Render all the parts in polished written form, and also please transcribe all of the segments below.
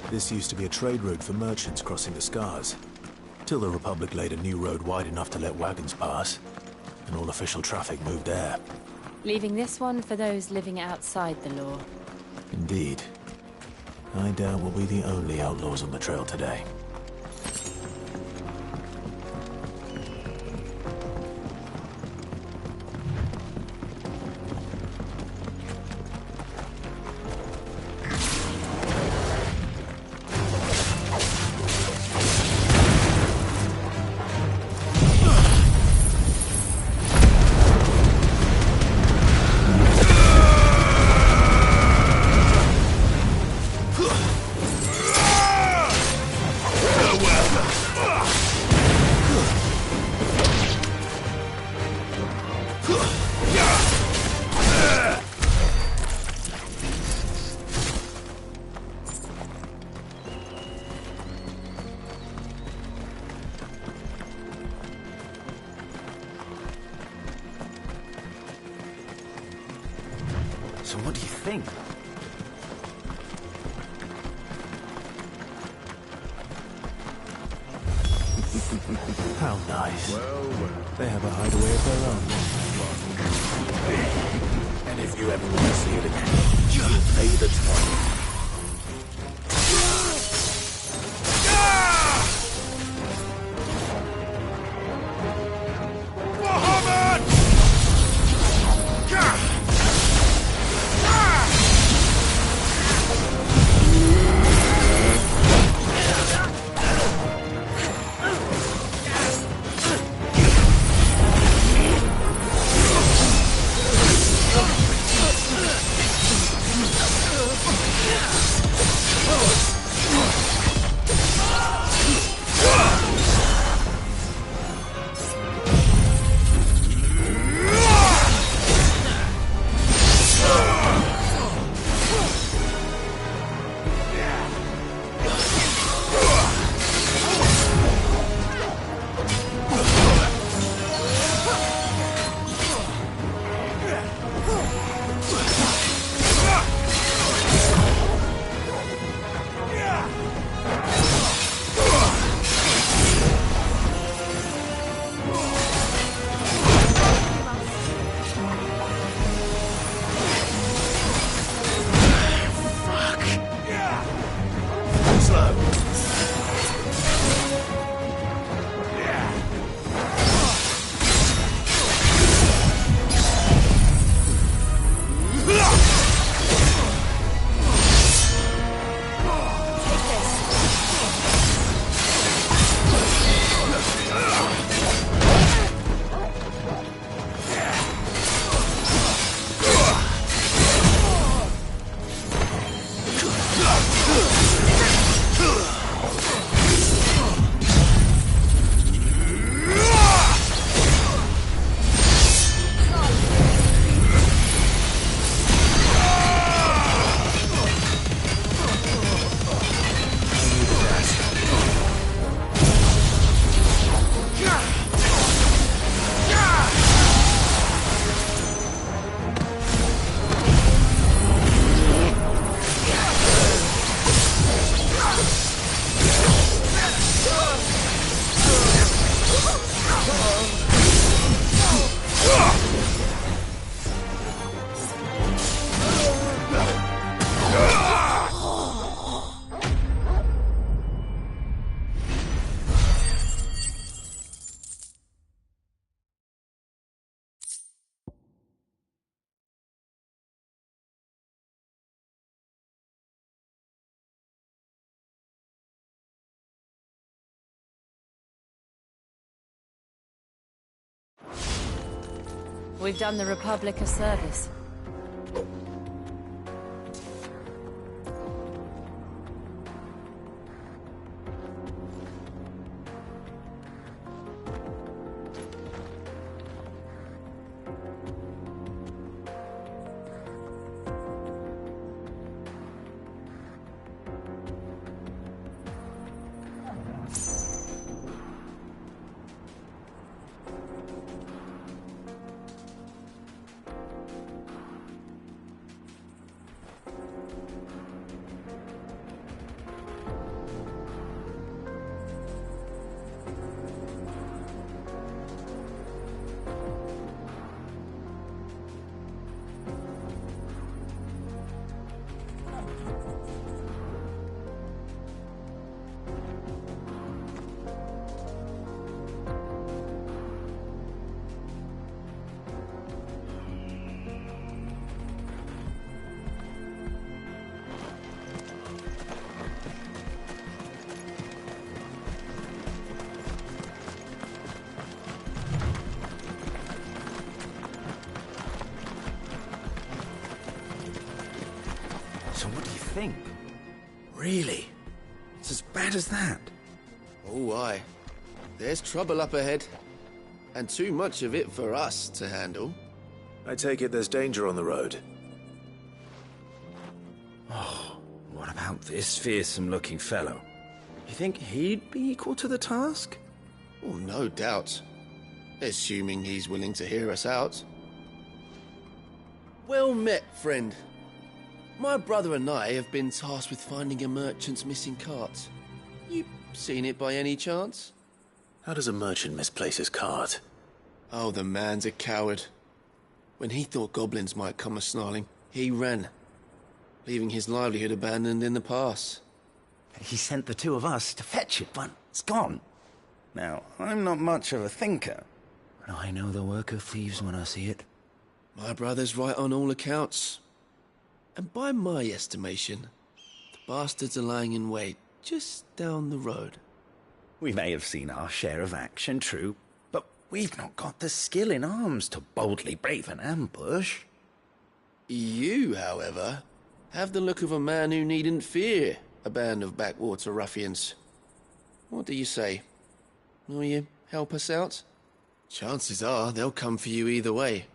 This used to be a trade route for merchants crossing the Scars, till the Republic laid a new road wide enough to let wagons pass, and all official traffic moved there. Leaving this one for those living outside the law. Indeed. I doubt we'll be the only outlaws on the trail today. So what do you think? How nice. Well. They have a hideaway of their own. And if you ever want to see it again, you'll pay the toll. We've done the Republic a service. Really? It's as bad as that? Oh, aye. There's trouble up ahead. And too much of it for us to handle. I take it there's danger on the road. What about this fearsome-looking fellow? You think he'd be equal to the task? Oh, no doubt. Assuming he's willing to hear us out. Well met, friend. My brother and I have been tasked with finding a merchant's missing cart. You seen it by any chance? How does a merchant misplace his cart? Oh, the man's a coward. When he thought goblins might come a-snarling, he ran, leaving his livelihood abandoned in the pass. He sent the two of us to fetch it, but it's gone. Now, I'm not much of a thinker, but I know the work of thieves when I see it. My brother's right on all accounts. And by my estimation, the bastards are lying in wait just down the road. We may have seen our share of action, true, but we've not got the skill in arms to boldly brave an ambush. You, however, have the look of a man who needn't fear a band of backwater ruffians. What do you say? Will you help us out? Chances are they'll come for you either way.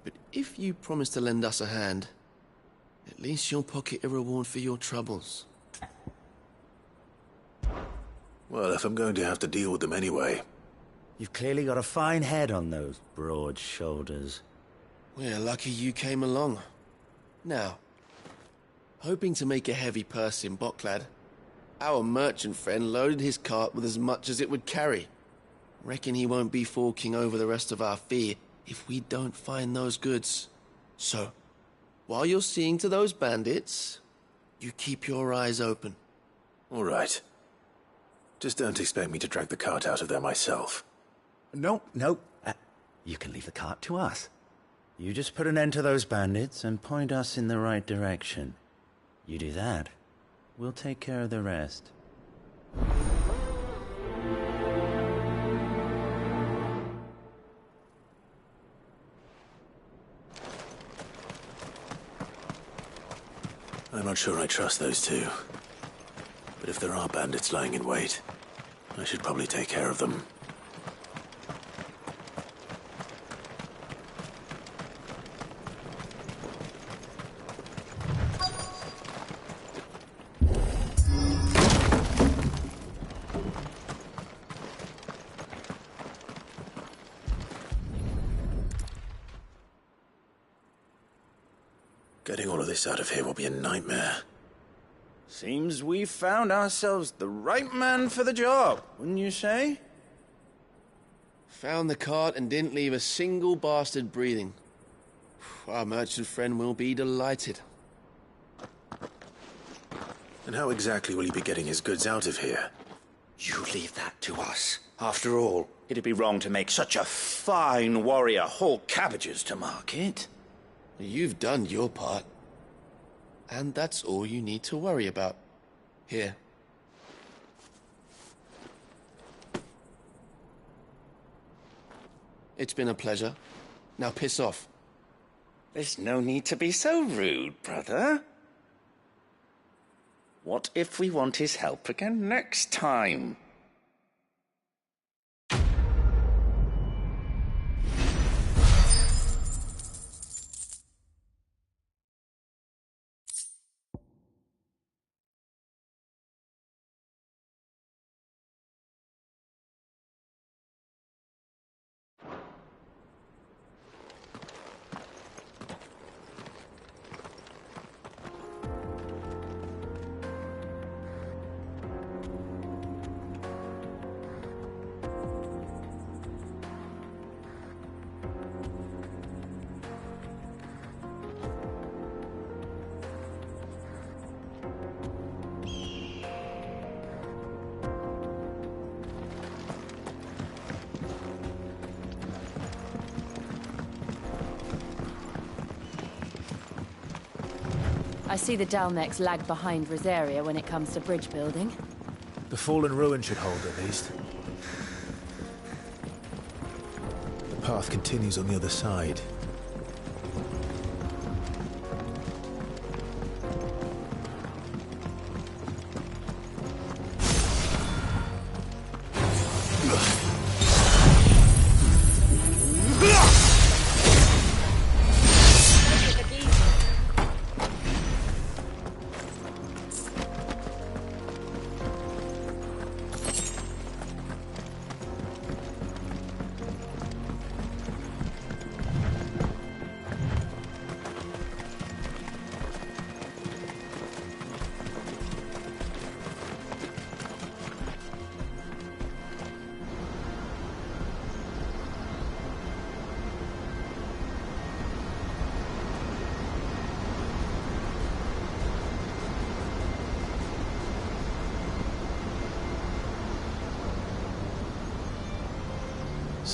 But if you promise to lend us a hand, at least you'll pocket a reward for your troubles. Well, if I'm going to have to deal with them anyway. You've clearly got a fine head on those broad shoulders. We're lucky you came along. Now, hoping to make a heavy purse in Boklad, our merchant friend loaded his cart with as much as it would carry. Reckon he won't be forking over the rest of our fee if we don't find those goods. So, while you're seeing to those bandits, you keep your eyes open. All right. Just don't expect me to drag the cart out of there myself. No. You can leave the cart to us. You just put an end to those bandits and point us in the right direction. You do that, we'll take care of the rest. I'm not sure I trust those two. But if there are bandits lying in wait, I should probably take care of them. Getting all of this out of here will be a nightmare. Seems we've found ourselves the right man for the job, wouldn't you say? Found the cart and didn't leave a single bastard breathing. Our merchant friend will be delighted. And how exactly will he be getting his goods out of here? You leave that to us. After all, it'd be wrong to make such a fine warrior haul cabbages to market. You've done your part. And that's all you need to worry about. Here. It's been a pleasure. Now piss off. There's no need to be so rude, brother. What if we want his help again next time? I see the Dalnecs lag behind Rosaria when it comes to bridge building. The fallen ruin should hold, at least. The path continues on the other side.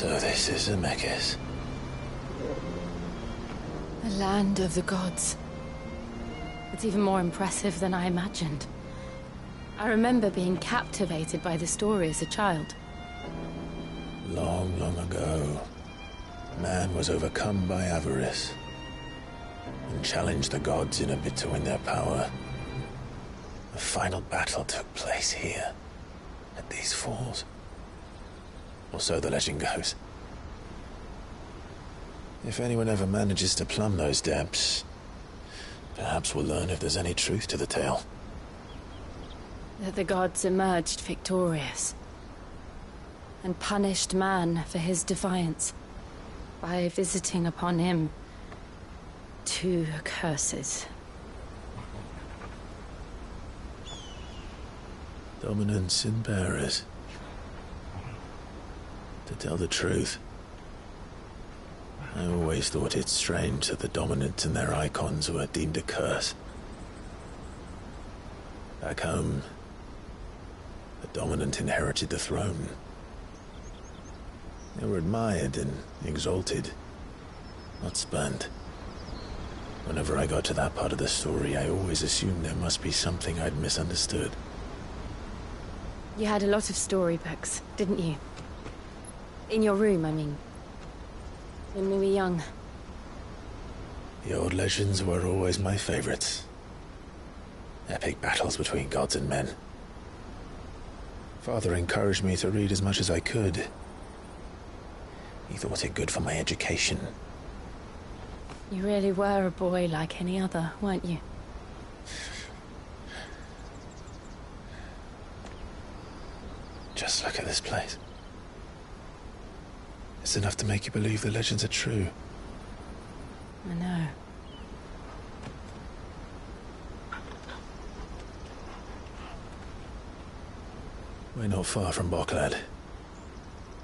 So this is Zemeckis. The land of the gods. It's even more impressive than I imagined. I remember being captivated by the story as a child. Long, long ago, man was overcome by avarice and challenged the gods in a bid to win their power. The final battle took place here, at these falls. Or so the legend goes. If anyone ever manages to plumb those depths, perhaps we'll learn if there's any truth to the tale. That the gods emerged victorious and punished man for his defiance by visiting upon him 2 curses. Dominance and bearers. To tell the truth, I always thought it strange that the dominant and their icons were deemed a curse. Back home, the dominant inherited the throne. They were admired and exalted, not spurned. Whenever I got to that part of the story, I always assumed there must be something I'd misunderstood. You had a lot of storybooks, didn't you? In your room, I mean. When we were young. The old legends were always my favorites. Epic battles between gods and men. Father encouraged me to read as much as I could. He thought it good for my education. You really were a boy like any other, weren't you? Just look at this place. It's enough to make you believe the legends are true. I know. We're not far from Boklad.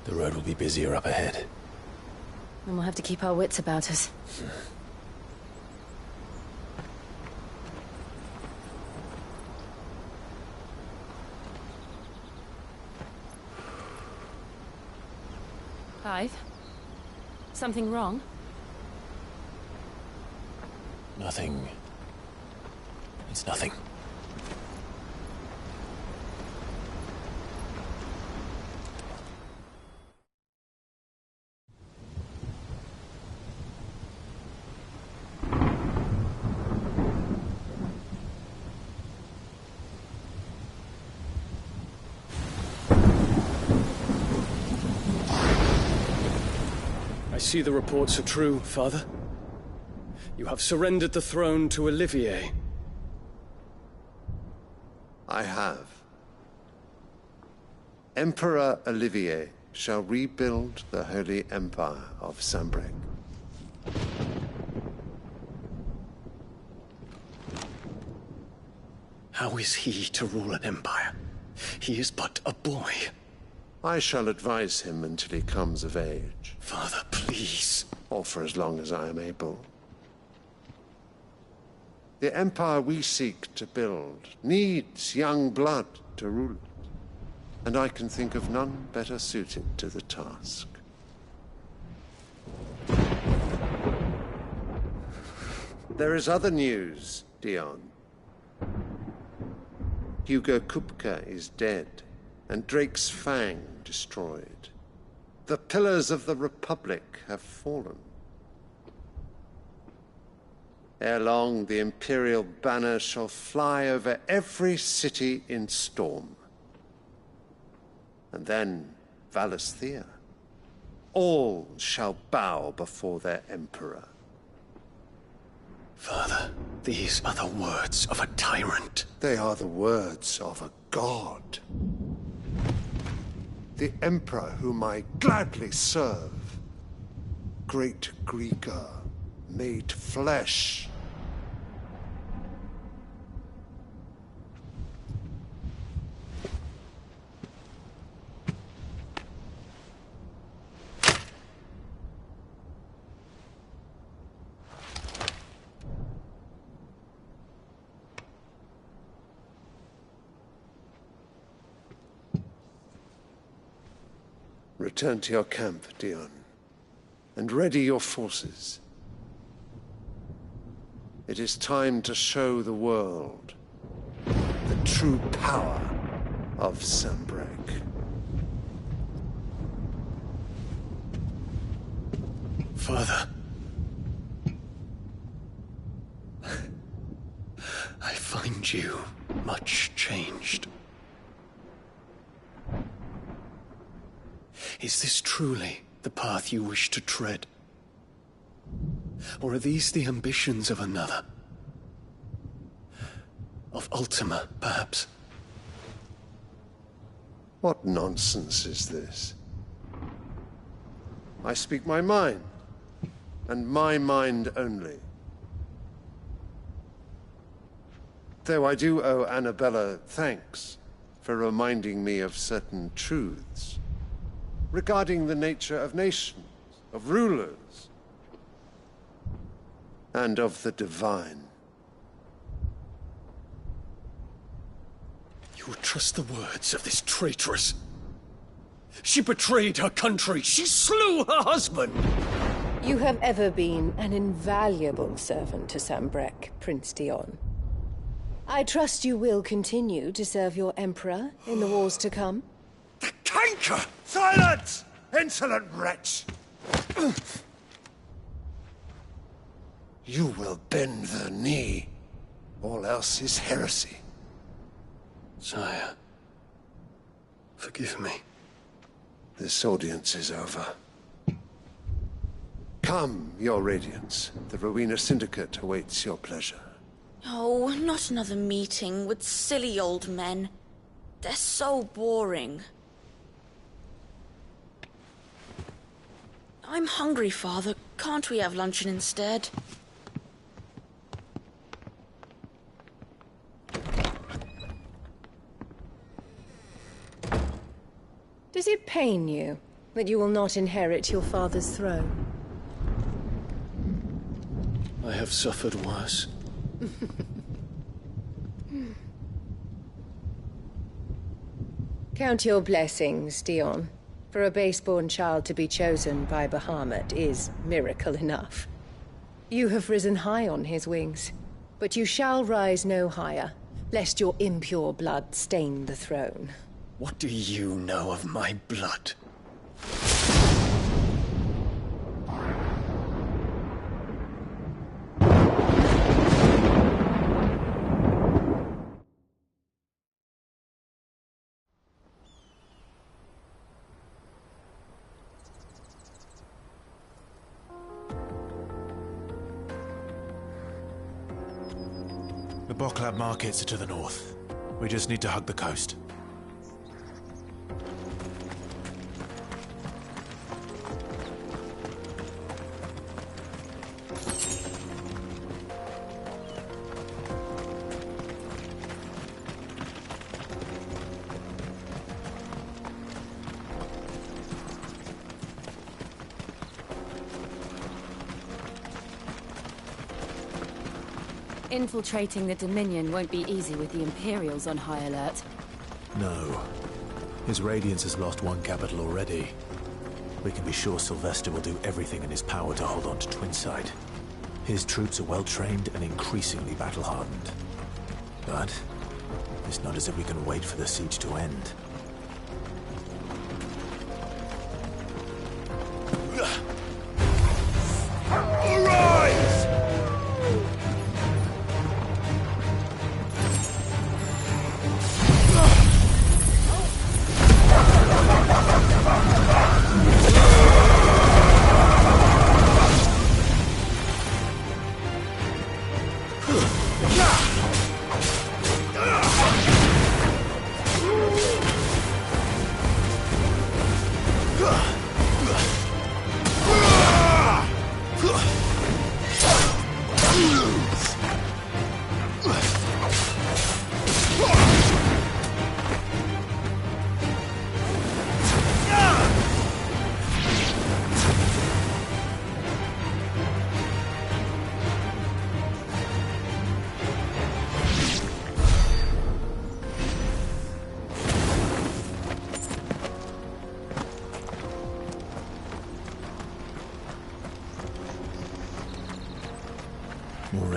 The road will be busier up ahead. And we'll have to keep our wits about us. Clive? Something wrong? Nothing. It's nothing. I see the reports are true, Father. You have surrendered the throne to Olivier. I have. Emperor Olivier shall rebuild the Holy Empire of Sanbreque. How is he to rule an empire? He is but a boy. I shall advise him until he comes of age. Father, please. Or for as long as I am able. The empire we seek to build needs young blood to rule it, and I can think of none better suited to the task. There is other news, Dion. Hugo Kupka is dead, and Drake's Fang destroyed. The pillars of the Republic have fallen. Ere long, the Imperial banner shall fly over every city in Storm. And then, Valisthea. All shall bow before their Emperor. Father, these are the words of a tyrant. They are the words of a god. The Emperor whom I gladly serve. Great Greager, made flesh. Return to your camp, Dion, and ready your forces. It is time to show the world the true power of Sanbreque. Father. I find you much changed. Is this truly the path you wish to tread? Or are these the ambitions of another? Of Ultima, perhaps? What nonsense is this? I speak my mind, and my mind only. Though I do owe Annabella thanks for reminding me of certain truths regarding the nature of nations, of rulers, and of the divine. You would trust the words of this traitress? She betrayed her country! She slew her husband! You have ever been an invaluable servant to Sanbreque, Prince Dion. I trust you will continue to serve your Emperor in the wars to come. The canker! Silence! Insolent wretch! You will bend the knee. All else is heresy. Sire, forgive me. This audience is over. Come, your Radiance. The Rowena Syndicate awaits your pleasure. Oh, not another meeting with silly old men. They're so boring. I'm hungry, Father. Can't we have luncheon instead? Does it pain you that you will not inherit your father's throne? I have suffered worse. Count your blessings, Dion. For a base-born child to be chosen by Bahamut is miracle enough. You have risen high on his wings, but you shall rise no higher, lest your impure blood stain the throne. What do you know of my blood? The Boklab markets are to the north. We just need to hug the coast. Infiltrating the Dominion won't be easy with the Imperials on high alert. No. His Radiance has lost one capital already. We can be sure Sylvester will do everything in his power to hold on to Twinside. His troops are well-trained and increasingly battle-hardened. But it's not as if we can wait for the siege to end.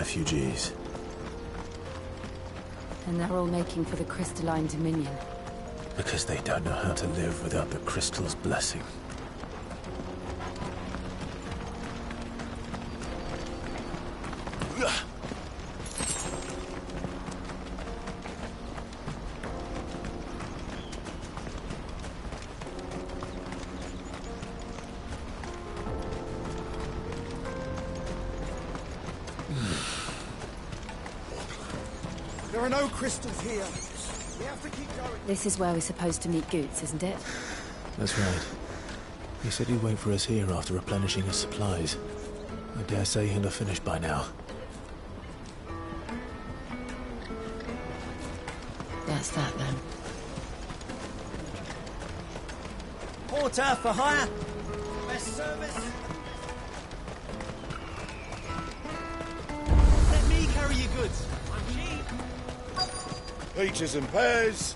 refugees. And they're all making for the Crystalline Dominion. Because they don't know how to live without the crystal's blessing. There are no crystals here. We have to keep going. This is where we're supposed to meet Goots, isn't it? That's right. He said he'd wait for us here after replenishing his supplies. I dare say he'll have finished by now. That's that, then. Porter for hire. Best service. Let me carry your goods. I'm cheap. Peaches and pears.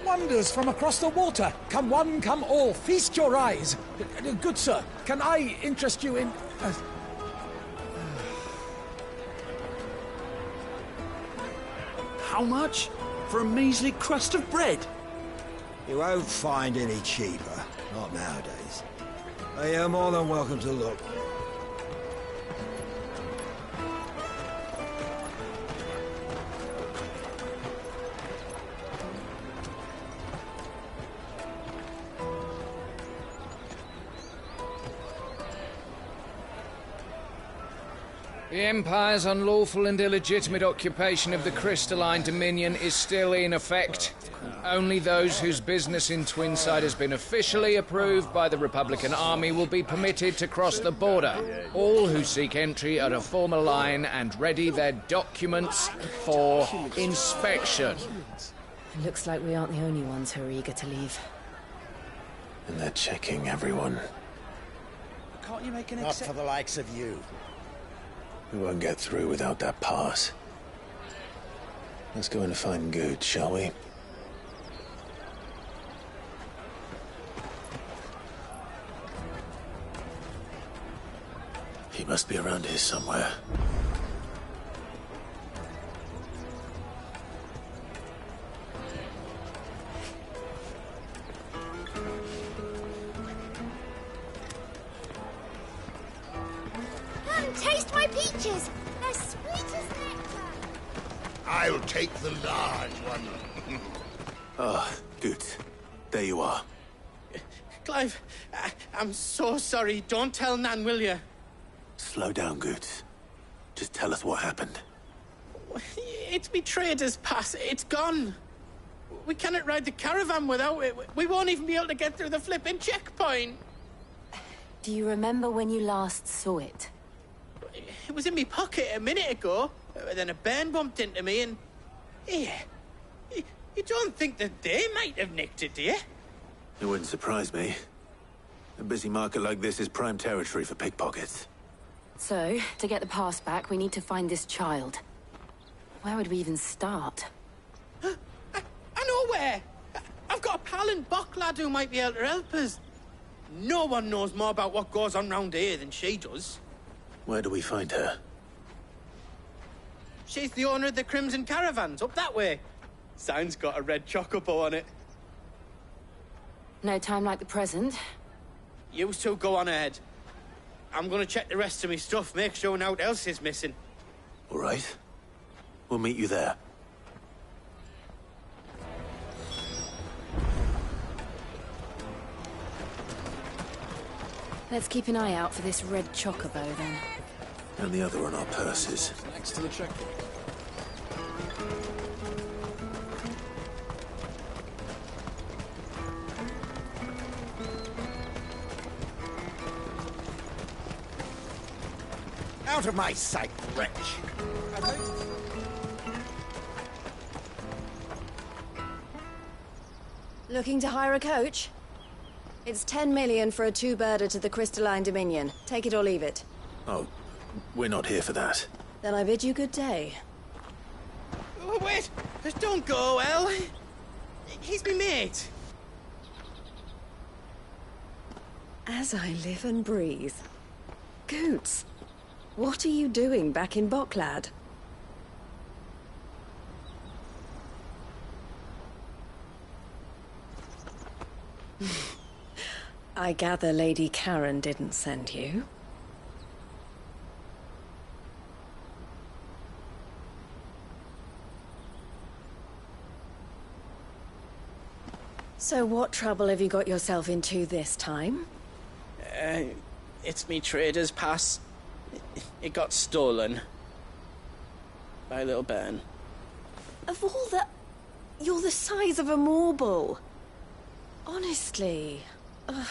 Wonders from across the water. Come one, come all. Feast your eyes. Good sir, can I interest you in... How much? For a measly crust of bread? You won't find any cheaper. Not nowadays. You're more than welcome to look. The Empire's unlawful and illegitimate occupation of the Crystalline Dominion is still in effect. Only those whose business in Twinside has been officially approved by the Republican Army will be permitted to cross the border. All who seek entry are to form a line and ready their documents for inspection. It looks like we aren't the only ones who are eager to leave. And they're checking everyone. Can't you make an Not for the likes of you. We won't get through without that pass. Let's go in and find Good, shall we? He must be around here somewhere. Taste my peaches! They're sweet as nectar! I'll take the large one. Ah, good. There you are. Clive, I'm so sorry. Don't tell Nan, will you? Slow down, Good. Just tell us what happened. It's me trader's pass. It's gone. We cannot ride the caravan without it. We won't even be able to get through the flipping checkpoint. Do you remember when you last saw it? It was in my pocket a minute ago. Then a bairn bumped into me and... Yeah. You don't think that they might have nicked it, do you? It wouldn't surprise me. A busy market like this is prime territory for pickpockets. So, to get the pass back, we need to find this child. Where would we even start? I know where! I've got a pal in Bock lad who might be able to help us. No one knows more about what goes on round here than she does. Where do we find her? She's the owner of the Crimson Caravans, up that way. Sign's got a red chocobo on it. No time like the present. You two go on ahead. I'm gonna check the rest of my stuff, make sure naught else is missing. All right. We'll meet you there. Let's keep an eye out for this red chocobo, then. And the other on our purses. Next to the checkpoint. Out of my sight, wretch. Looking to hire a coach? It's 10 million for a two-birder to the Crystalline Dominion. Take it or leave it. Oh, we're not here for that. Then I bid you good day. Oh, wait! Don't go, El. He's me mate. As I live and breathe. Goots, what are you doing back in Boklad? I gather Lady Karen didn't send you. So what trouble have you got yourself into this time? It's me trader's pass. It got stolen. By little Ben. Of all the... You're the size of a marble. Honestly. Ugh.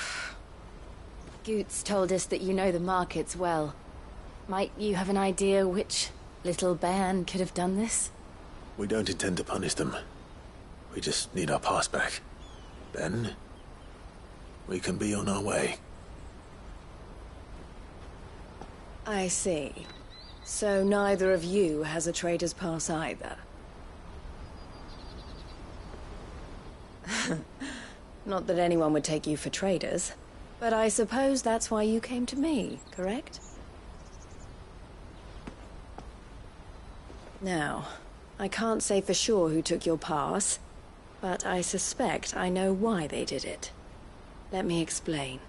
Goots told us that you know the markets well. Might you have an idea which little bairn could have done this? We don't intend to punish them. We just need our pass back. Then, we can be on our way. I see. So neither of you has a trader's pass either. Not that anyone would take you for traders, but I suppose that's why you came to me, correct? Now, I can't say for sure who took your pass, but I suspect I know why they did it. Let me explain.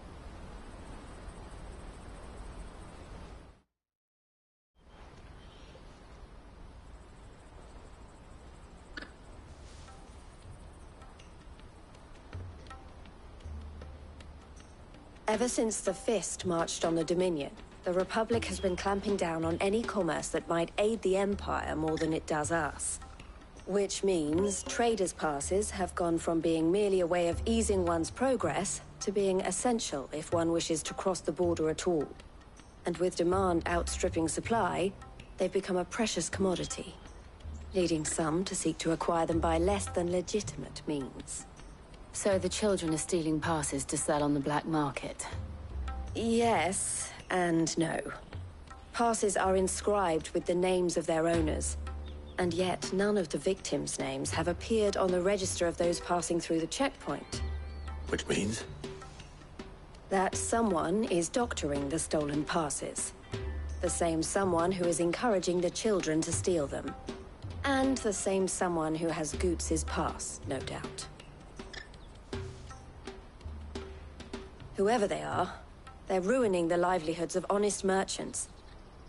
Ever since the Fist marched on the Dominion, the Republic has been clamping down on any commerce that might aid the Empire more than it does us. Which means traders' passes have gone from being merely a way of easing one's progress to being essential if one wishes to cross the border at all. And with demand outstripping supply, they've become a precious commodity, leading some to seek to acquire them by less than legitimate means. So the children are stealing passes to sell on the black market? Yes, and no. Passes are inscribed with the names of their owners, and yet none of the victims' names have appeared on the register of those passing through the checkpoint. Which means? That someone is doctoring the stolen passes. The same someone who is encouraging the children to steal them. And the same someone who has Goots' pass, no doubt. Whoever they are, they're ruining the livelihoods of honest merchants,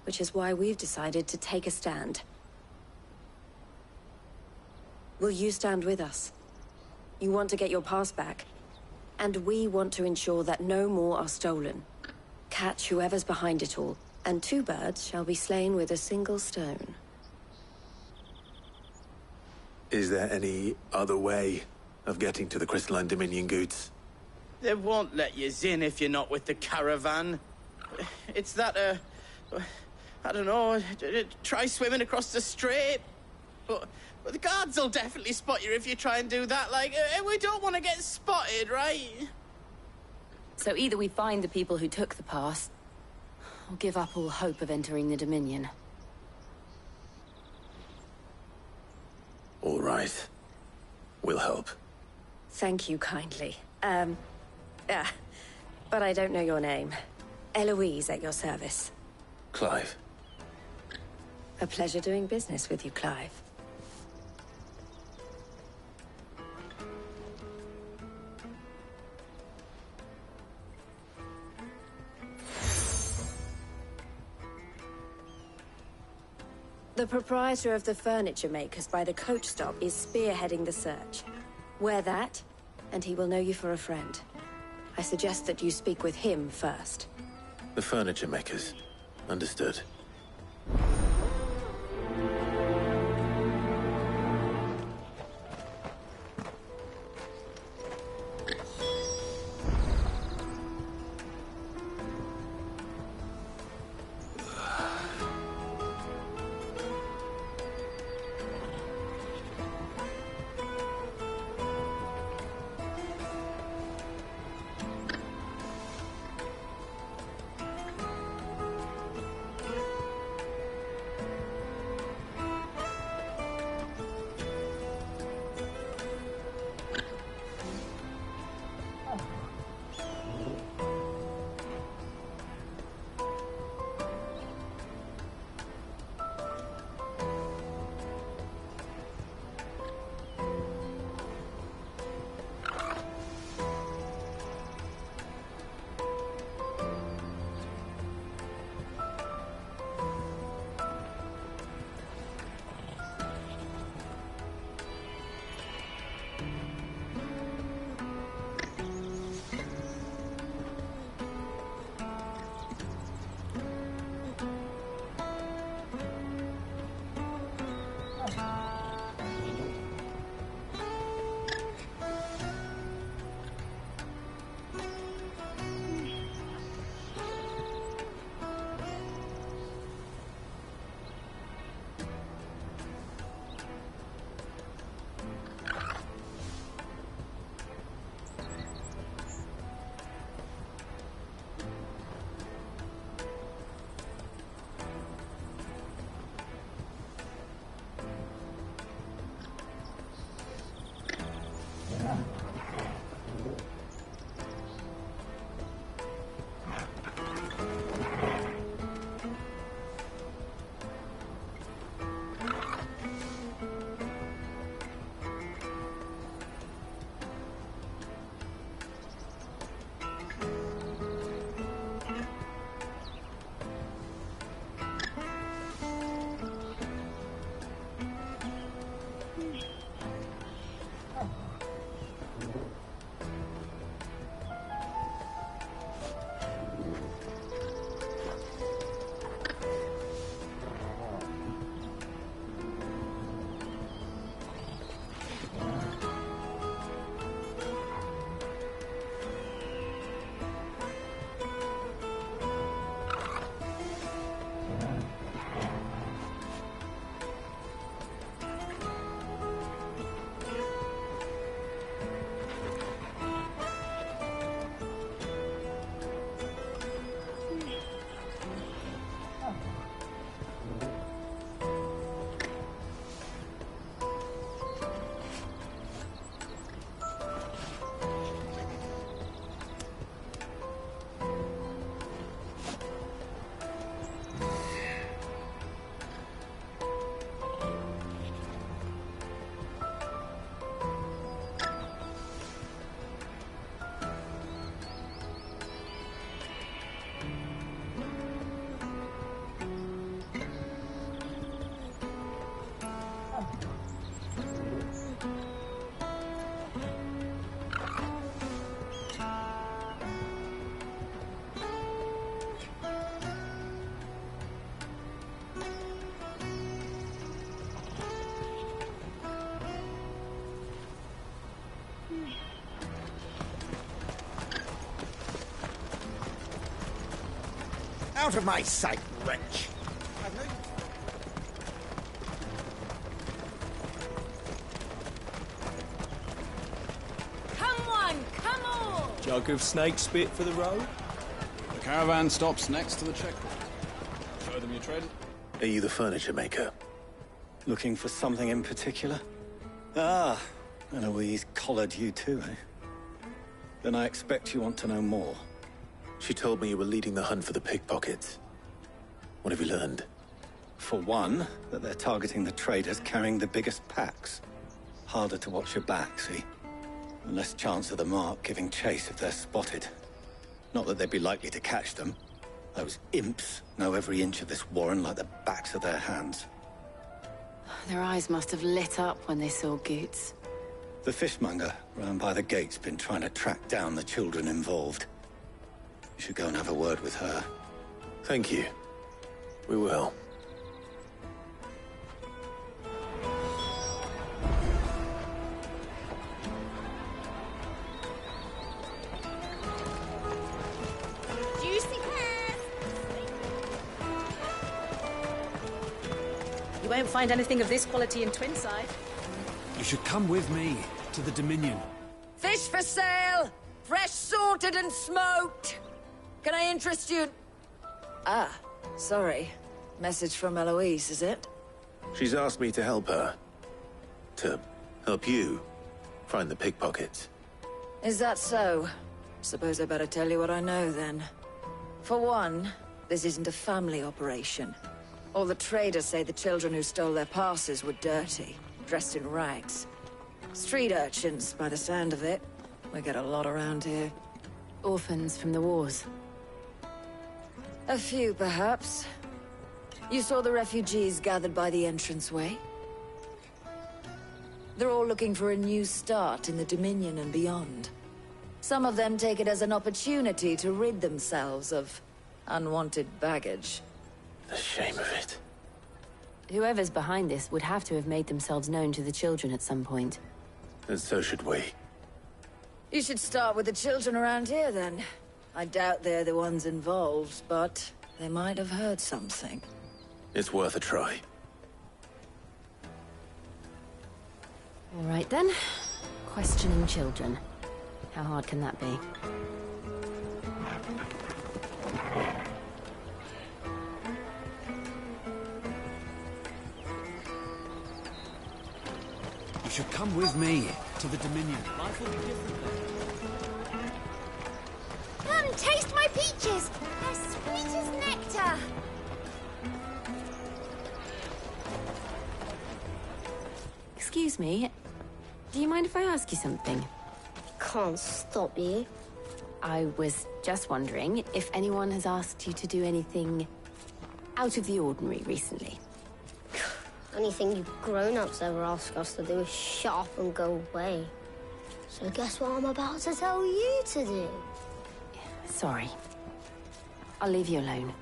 which is why we've decided to take a stand. Will you stand with us? You want to get your pass back, and we want to ensure that no more are stolen. Catch whoever's behind it all, and 2 birds shall be slain with a single stone. Is there any other way of getting to the Crystalline Dominion, Goots? They won't let you in if you're not with the caravan. It's that, I don't know, try swimming across the strait. But the guards will definitely spot you if you try and do that. Like, we don't want to get spotted, right? So either we find the people who took the pass, or give up all hope of entering the Dominion. All right. We'll help. Thank you kindly. But I don't know your name. Eloise at your service. Clive. A pleasure doing business with you, Clive. The proprietor of the furniture makers by the coach stop is spearheading the search. Wear that, and he will know you for a friend. I suggest that you speak with him first. The furniture makers. Understood. Out of my sight, wretch! Come one, come all! Jug of snake spit for the road? The caravan stops next to the checkpoint. Show them your trade. Are you the furniture maker? Looking for something in particular? Ah, Eloise collared you too, eh? Then I expect you want to know more. She told me you were leading the hunt for the pickpockets. What have you learned? For one, that they're targeting the traders carrying the biggest packs. Harder to watch your back, see? And less chance of the mark giving chase if they're spotted. Not that they'd be likely to catch them. Those imps know every inch of this warren like the backs of their hands. Their eyes must have lit up when they saw Goots. The fishmonger round by the gate's been trying to track down the children involved. You should go and have a word with her. Thank you. We will. Juicy pears! You won't find anything of this quality in Twinside. You should come with me to the Dominion. Fish for sale! Fresh sorted and smoked! Can I interest you? Ah, sorry. Message from Eloise, is it? She's asked me to help her. To help you find the pickpockets. Is that so? Suppose I better tell you what I know, then. For one, this isn't a family operation. All the traders say the children who stole their passes were dirty, dressed in rags. Street urchins, by the sound of it. We get a lot around here. Orphans from the wars. A few, perhaps. You saw the refugees gathered by the entranceway? They're all looking for a new start in the Dominion and beyond. Some of them take it as an opportunity to rid themselves of unwanted baggage. The shame of it. Whoever's behind this would have to have made themselves known to the children at some point. And so should we. You should start with the children around here, then. I doubt they're the ones involved, but they might have heard something. It's worth a try. All right, then. Questioning children. How hard can that be? You should come with me to the Dominion. Life will be different then. Come, taste my peaches! They're sweet as nectar! Excuse me. Do you mind if I ask you something? Can't stop you. I was just wondering if anyone has asked you to do anything out of the ordinary recently. Anything you grown-ups ever ask us to do is shut up and go away. So guess what I'm about to tell you to do? Sorry. I'll leave you alone.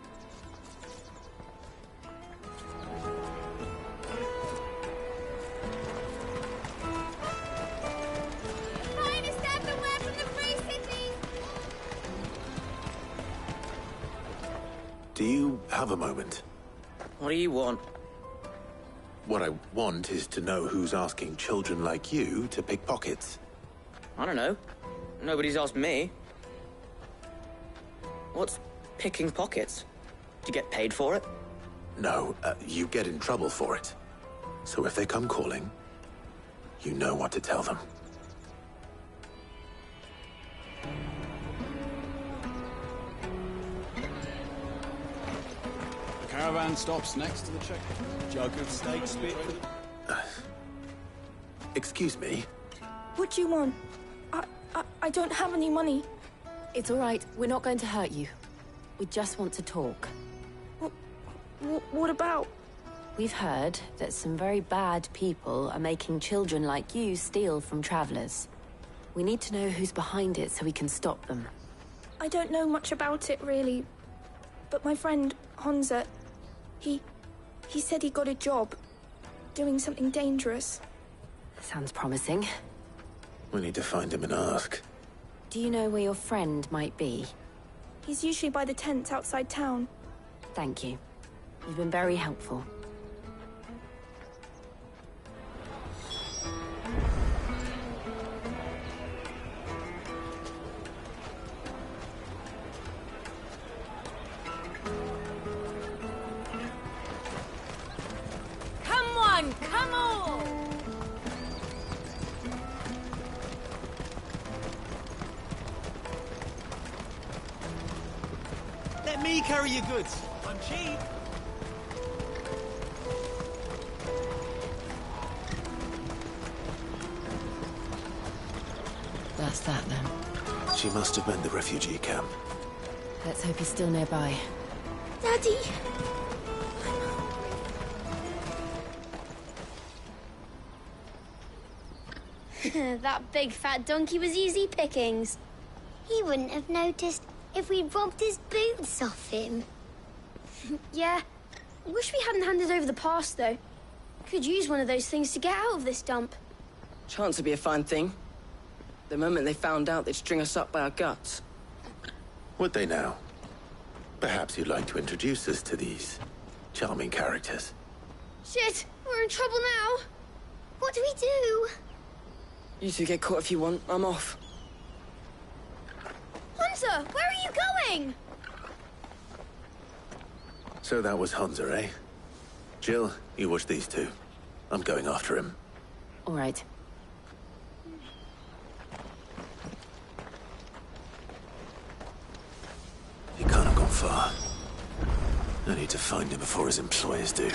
Finest everywhere from the Free City! Do you have a moment? What do you want? What I want is to know who's asking children like you to pick pockets. I don't know. Nobody's asked me. What's picking pockets? Do you get paid for it? No, you get in trouble for it. So if they come calling, you know what to tell them. The caravan stops next to the checkpoint. Jug of snake spit for the... Excuse me? What do you want? I don't have any money. It's all right. We're not going to hurt you. We just want to talk. What about? We've heard that some very bad people are making children like you steal from travelers. We need to know who's behind it so we can stop them. I don't know much about it, really. But my friend, Honza, he said he got a job doing something dangerous. Sounds promising. We need to find him and ask. Do you know where your friend might be? He's usually by the tents outside town. Thank you. You've been very helpful. Come on, come on! Let me carry your goods. I'm cheap. That's that then. She must have been the refugee camp. Let's hope he's still nearby. Daddy! That big fat donkey was easy pickings. He wouldn't have noticed if we'd robbed his boots off him. Yeah. Wish we hadn't handed over the pass, though. Could use one of those things to get out of this dump. Chance would be a fine thing. The moment they found out, they'd string us up by our guts. Would they now? Perhaps you'd like to introduce us to these charming characters. Shit! We're in trouble now! What do we do? You two get caught if you want. I'm off. Hunter! Where are you going? So that was Hunter, eh? Jill, you watch these two. I'm going after him. All right. He can't have gone far. I need to find him before his employers do.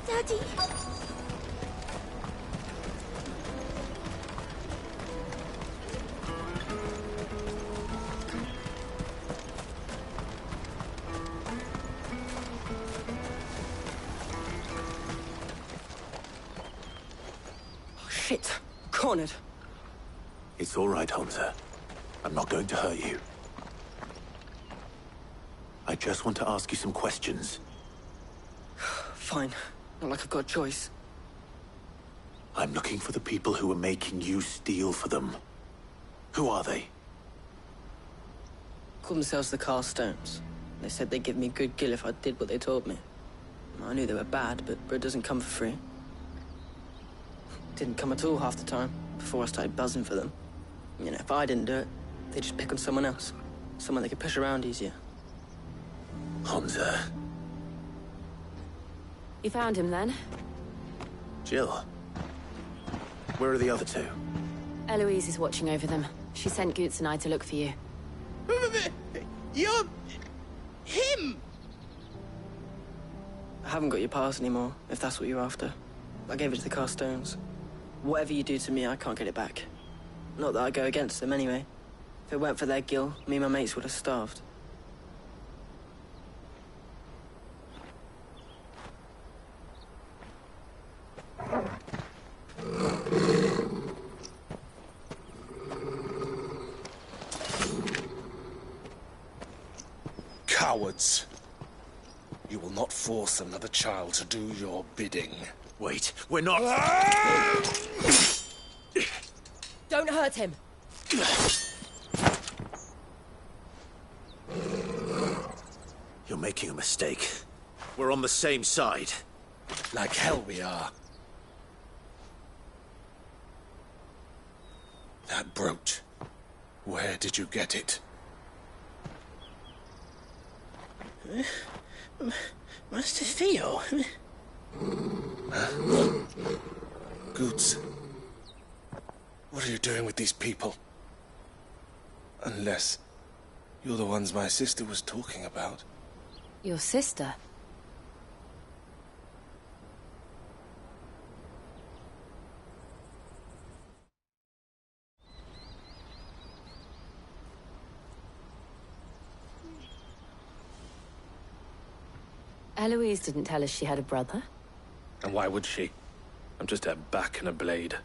Daddy! Shit! Cornered. It's all right, Hunter. I'm not going to hurt you. I just want to ask you some questions. Fine. Not like I've got a choice. I'm looking for the people who are making you steal for them. Who are they? Call themselves the Carstones. They said they'd give me good gill if I did what they told me. I knew they were bad, but bread doesn't come for free. Didn't come at all half the time, before I started buzzing for them. You know, if I didn't do it, they'd just pick on someone else. Someone they could push around easier. Hunter. You found him then? Jill. Where are the other two? Eloise is watching over them. She sent Goots and I to look for you. You're... him! I haven't got your pass anymore, if that's what you're after. I gave it to the Carstones. Whatever you do to me, I can't get it back. Not that I go against them, anyway. If it weren't for their gill, me and my mates would have starved. Cowards. You will not force another child to do your bidding. Wait, we're not... Don't hurt him. You're making a mistake. We're on the same side. Like hell we are. That brooch. Where did you get it? Master Theo? Goots. What are you doing with these people? Unless you're the ones my sister was talking about. Your sister? Eloise didn't tell us she had a brother. And why would she? I'm just her back and a blade.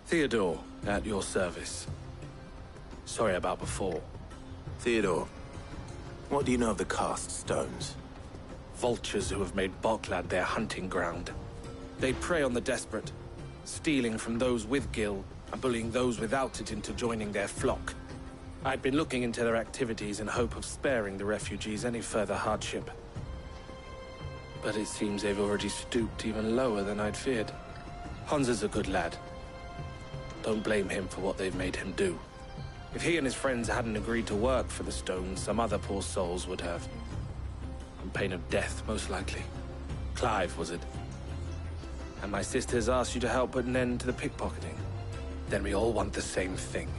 Theodore, at your service. Sorry about before. Theodore, what do you know of the Cast Stones? Vultures who have made Boklad their hunting ground. They prey on the desperate, stealing from those with gill and bullying those without it into joining their flock. I'd been looking into their activities in hope of sparing the refugees any further hardship. But it seems they've already stooped even lower than I'd feared. Honza's a good lad. Don't blame him for what they've made him do. If he and his friends hadn't agreed to work for the stones, some other poor souls would have. On pain of death, most likely. Clive, was it? And my sisters asked you to help put an end to the pickpocketing. Then we all want the same thing.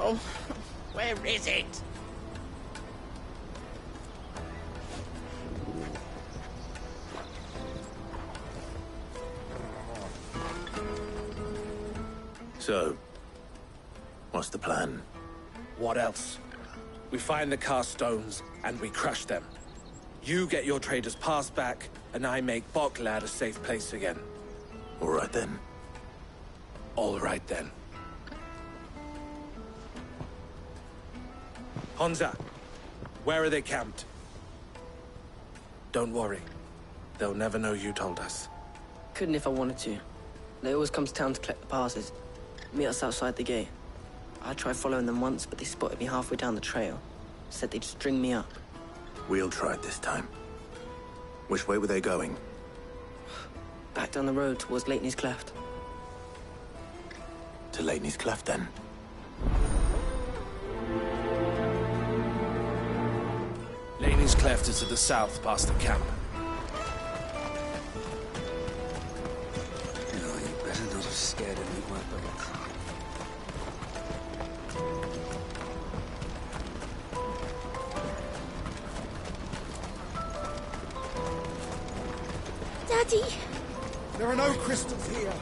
Oh, where is it? So, what's the plan? What else? We find the cast stones, and we crush them. You get your trader's pass back, and I make Boklad a safe place again. All right then. All right then. Honza, where are they camped? Don't worry. They'll never know you told us. Couldn't if I wanted to. They always come to town to collect the passes. Meet us outside the gate. I tried following them once, but they spotted me halfway down the trail. Said they'd string me up. We'll try it this time. Which way were they going? Back down the road towards Leitney's Cleft. To Leitney's Cleft, then? Leitney's Cleft is to the south, past the camp. No, you better not have scared any of my bullets. Daddy! There are no crystals here.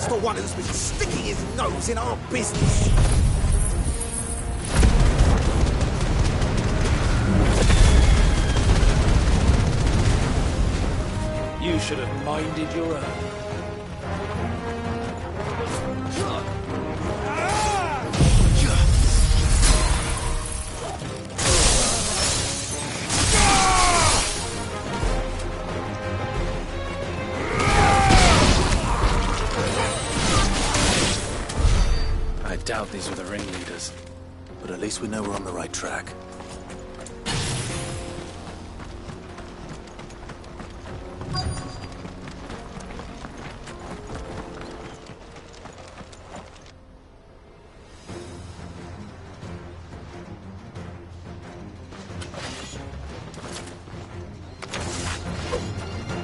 The one who's been sticking his nose in our business. You should have minded your own. I doubt these were the ringleaders. But at least we know we're on the right track.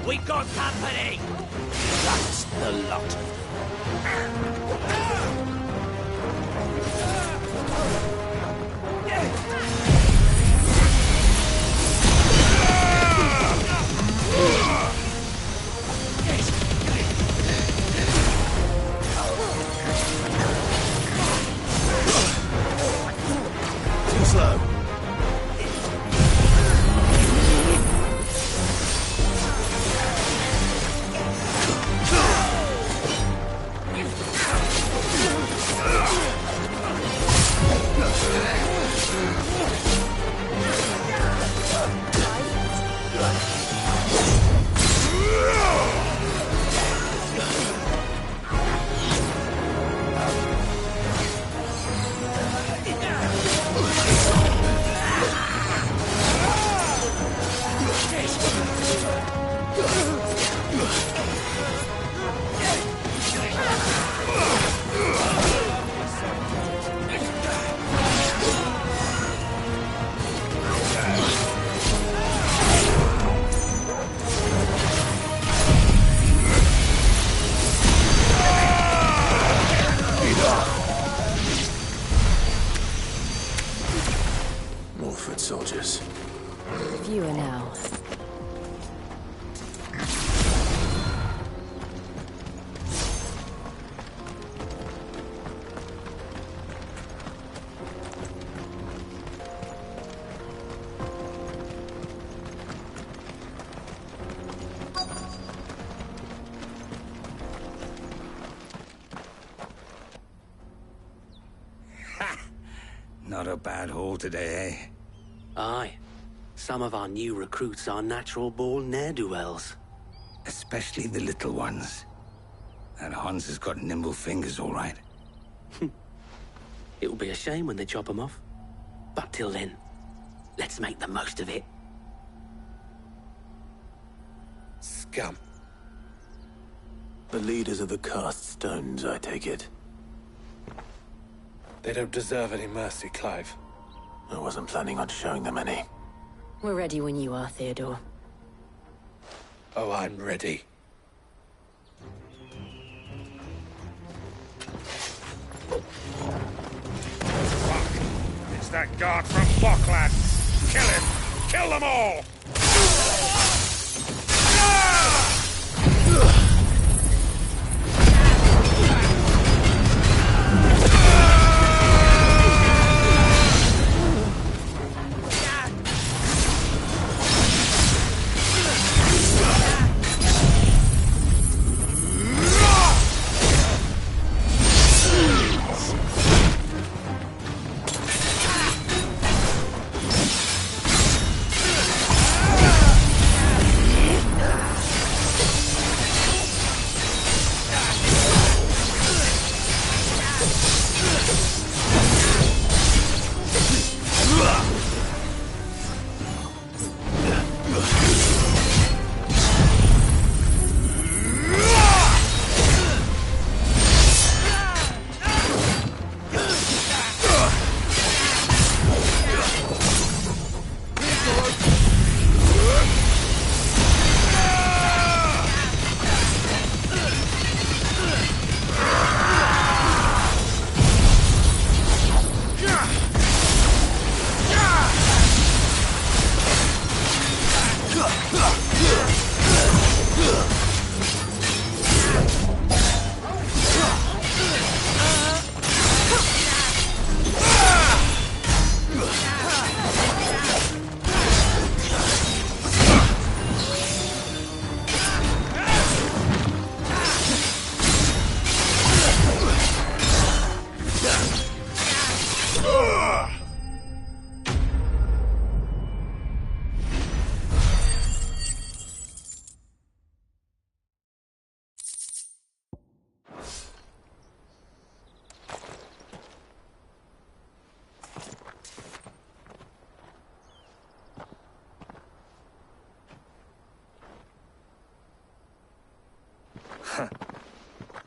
We got company! That's the lot. Too slow. Not a bad haul today, eh? Aye. Some of our new recruits are natural-born ne'er-do-wells. Especially the little ones. And Hans has got nimble fingers, all right. It will be a shame when they chop them off. But till then, let's make the most of it. Scum. The leaders of the Cast Stones, I take it. They don't deserve any mercy, Clive. I wasn't planning on showing them any. We're ready when you are, Theodore. Oh, I'm ready. Fuck! It's that guard from Boklad! Kill him! Kill them all!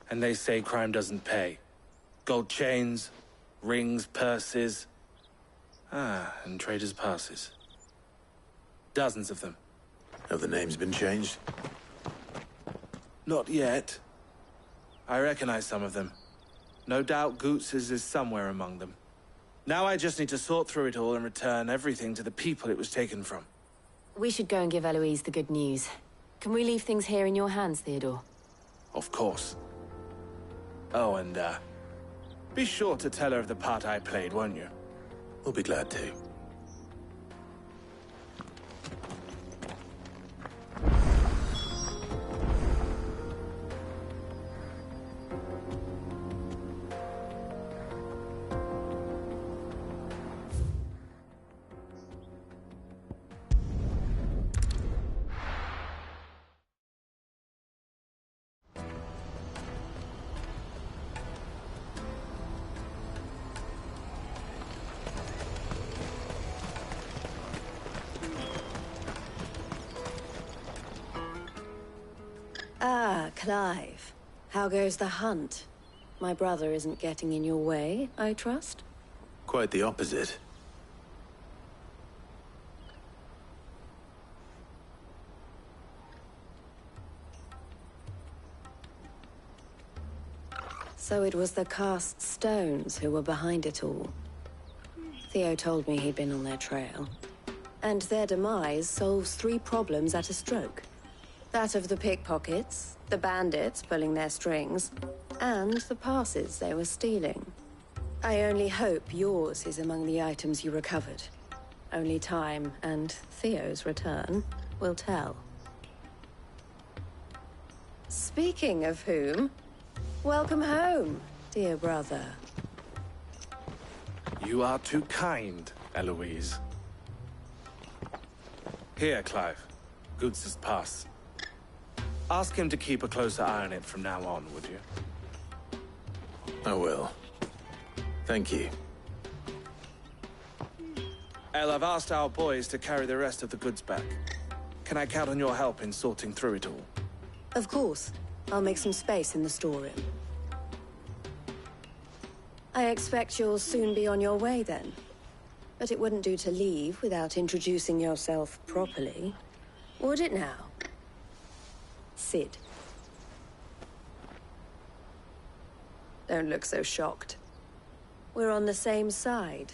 And they say crime doesn't pay. Gold chains, rings, purses. And traders' passes. Dozens of them. Have the names been changed? Not yet. I recognize some of them. No doubt Goots's is somewhere among them. Now I just need to sort through it all and return everything to the people it was taken from. We should go and give Eloise the good news. Can we leave things here in your hands, Theodore? Of course. Oh, and, be sure to tell her of the part I played, won't you? We'll be glad to. Clive, how goes the hunt? My brother isn't getting in your way, I trust? Quite the opposite. So it was the Cast Stones who were behind it all. Theo told me he'd been on their trail. And their demise solves 3 problems at a stroke. That of the pickpockets, the bandits pulling their strings, and the passes they were stealing. I only hope yours is among the items you recovered. Only time and Theo's return will tell. Speaking of whom, welcome home, dear brother. You are too kind, Eloise. Here, Clive. Goods' pass. Ask him to keep a closer eye on it from now on, would you? I will. Thank you. El, I've asked our boys to carry the rest of the goods back. Can I count on your help in sorting through it all? Of course. I'll make some space in the storeroom. I expect you'll soon be on your way then. But it wouldn't do to leave without introducing yourself properly. Would it now? Cid. Don't look so shocked. We're on the same side.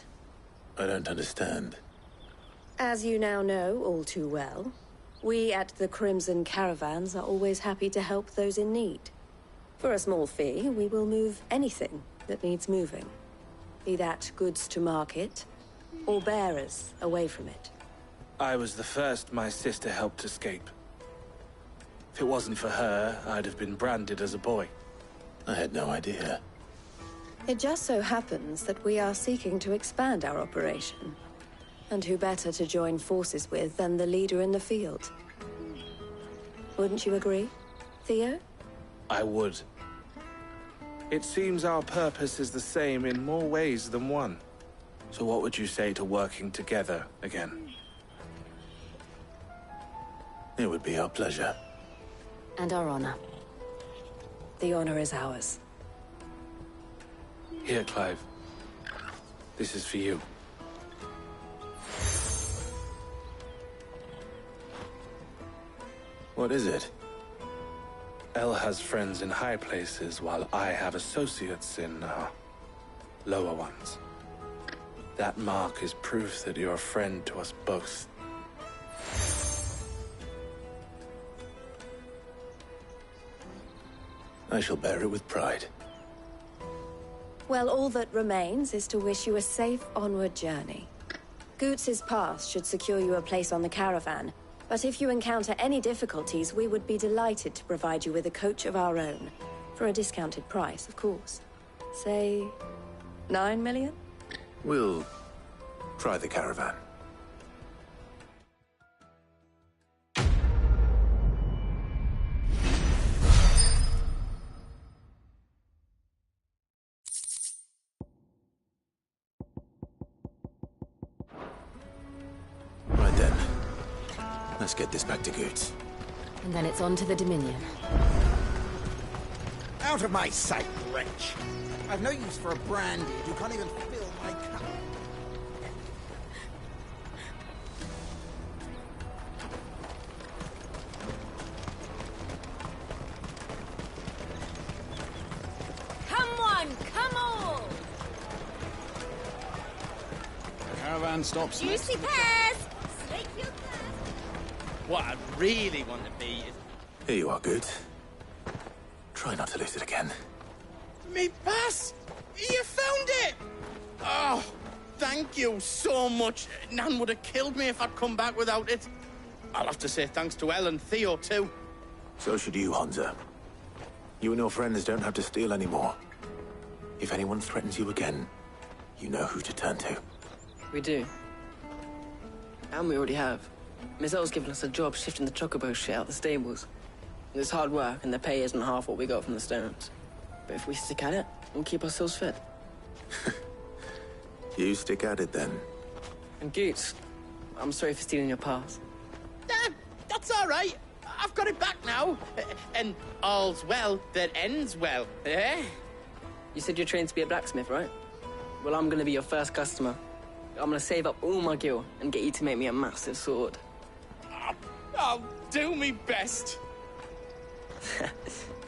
I don't understand. As you now know all too well, we at the Crimson Caravans are always happy to help those in need. For a small fee, we will move anything that needs moving. Be that goods to market, or bearers away from it. I was the first my sister helped escape. If it wasn't for her, I'd have been branded as a boy. I had no idea. It just so happens that we are seeking to expand our operation. And who better to join forces with than the leader in the field? Wouldn't you agree, Theo? I would. It seems our purpose is the same in more ways than one. So what would you say to working together again? It would be our pleasure. And our honor. The honor is ours. Here, Clive. This is for you. What is it? El has friends in high places, while I have associates in, lower ones. That mark is proof that you're a friend to us both. I shall bear it with pride. Well, all that remains is to wish you a safe onward journey. Goots' pass should secure you a place on the caravan, but if you encounter any difficulties, we would be delighted to provide you with a coach of our own. For a discounted price, of course. Say, 9 million? We'll try the caravan. Right then. Let's get this back to Goots. And then it's on to the Dominion. Out of my sight, wretch! I've no use for a brandy. You can't even fill my cup. Come on, come on! Caravan stops next. Juicy pears! Snake your What I really want to be is... Here you are, Goots. Try not to lose it again. Me pass! You found it! Oh, thank you so much. Nan would have killed me if I'd come back without it. I'll have to say thanks to El and Theo, too. So should you, Hansa. You and your friends don't have to steal anymore. If anyone threatens you again, you know who to turn to. We do. And we already have. Miss El's given us a job shifting the chocobo shit out the stables. It's hard work, and the pay isn't half what we got from the Stones. But if we stick at it, we'll keep ourselves fit. You stick at it, then. And Goots, I'm sorry for stealing your pass. That's all right. I've got it back now. And all's well that ends well, eh? You said you're trained to be a blacksmith, right? Well, I'm gonna be your first customer. I'm gonna save up all my gil and get you to make me a massive sword. I'll do me best.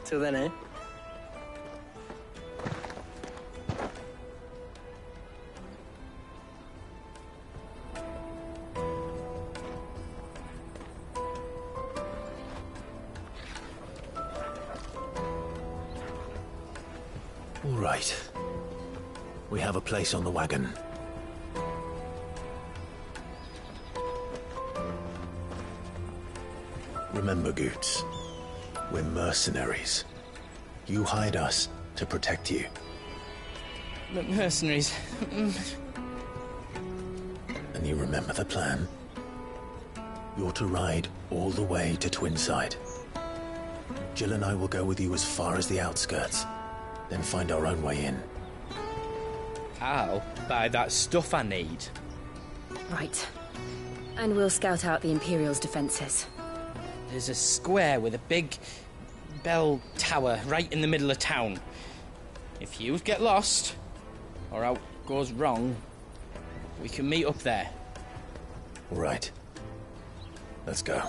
Till then, eh? All right. We have a place on the wagon. Remember, Goots, we're mercenaries. You hide us to protect you. But mercenaries, And you remember the plan? You're to ride all the way to Twinside. Jill and I will go with you as far as the outskirts, then find our own way in. I'll buy that stuff I need. Right. And we'll scout out the Imperial's defenses. There's a square with a big bell tower right in the middle of town. If you get lost, or out goes wrong, we can meet up there. Right. Let's go.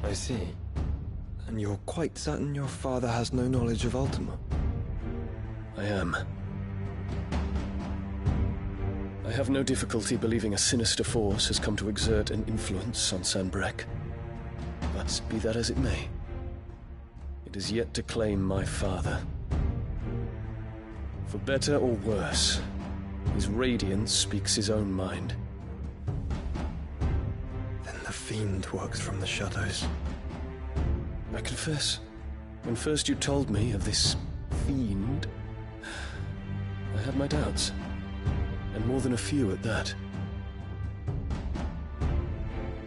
I see. And you're quite certain your father has no knowledge of Ultima? I am. I have no difficulty believing a sinister force has come to exert an influence on Sanbreque. But be that as it may, it is yet to claim my father. For better or worse, his radiance speaks his own mind. The Fiend works from the shadows. I confess, when first you told me of this Fiend, I had my doubts. And more than a few at that.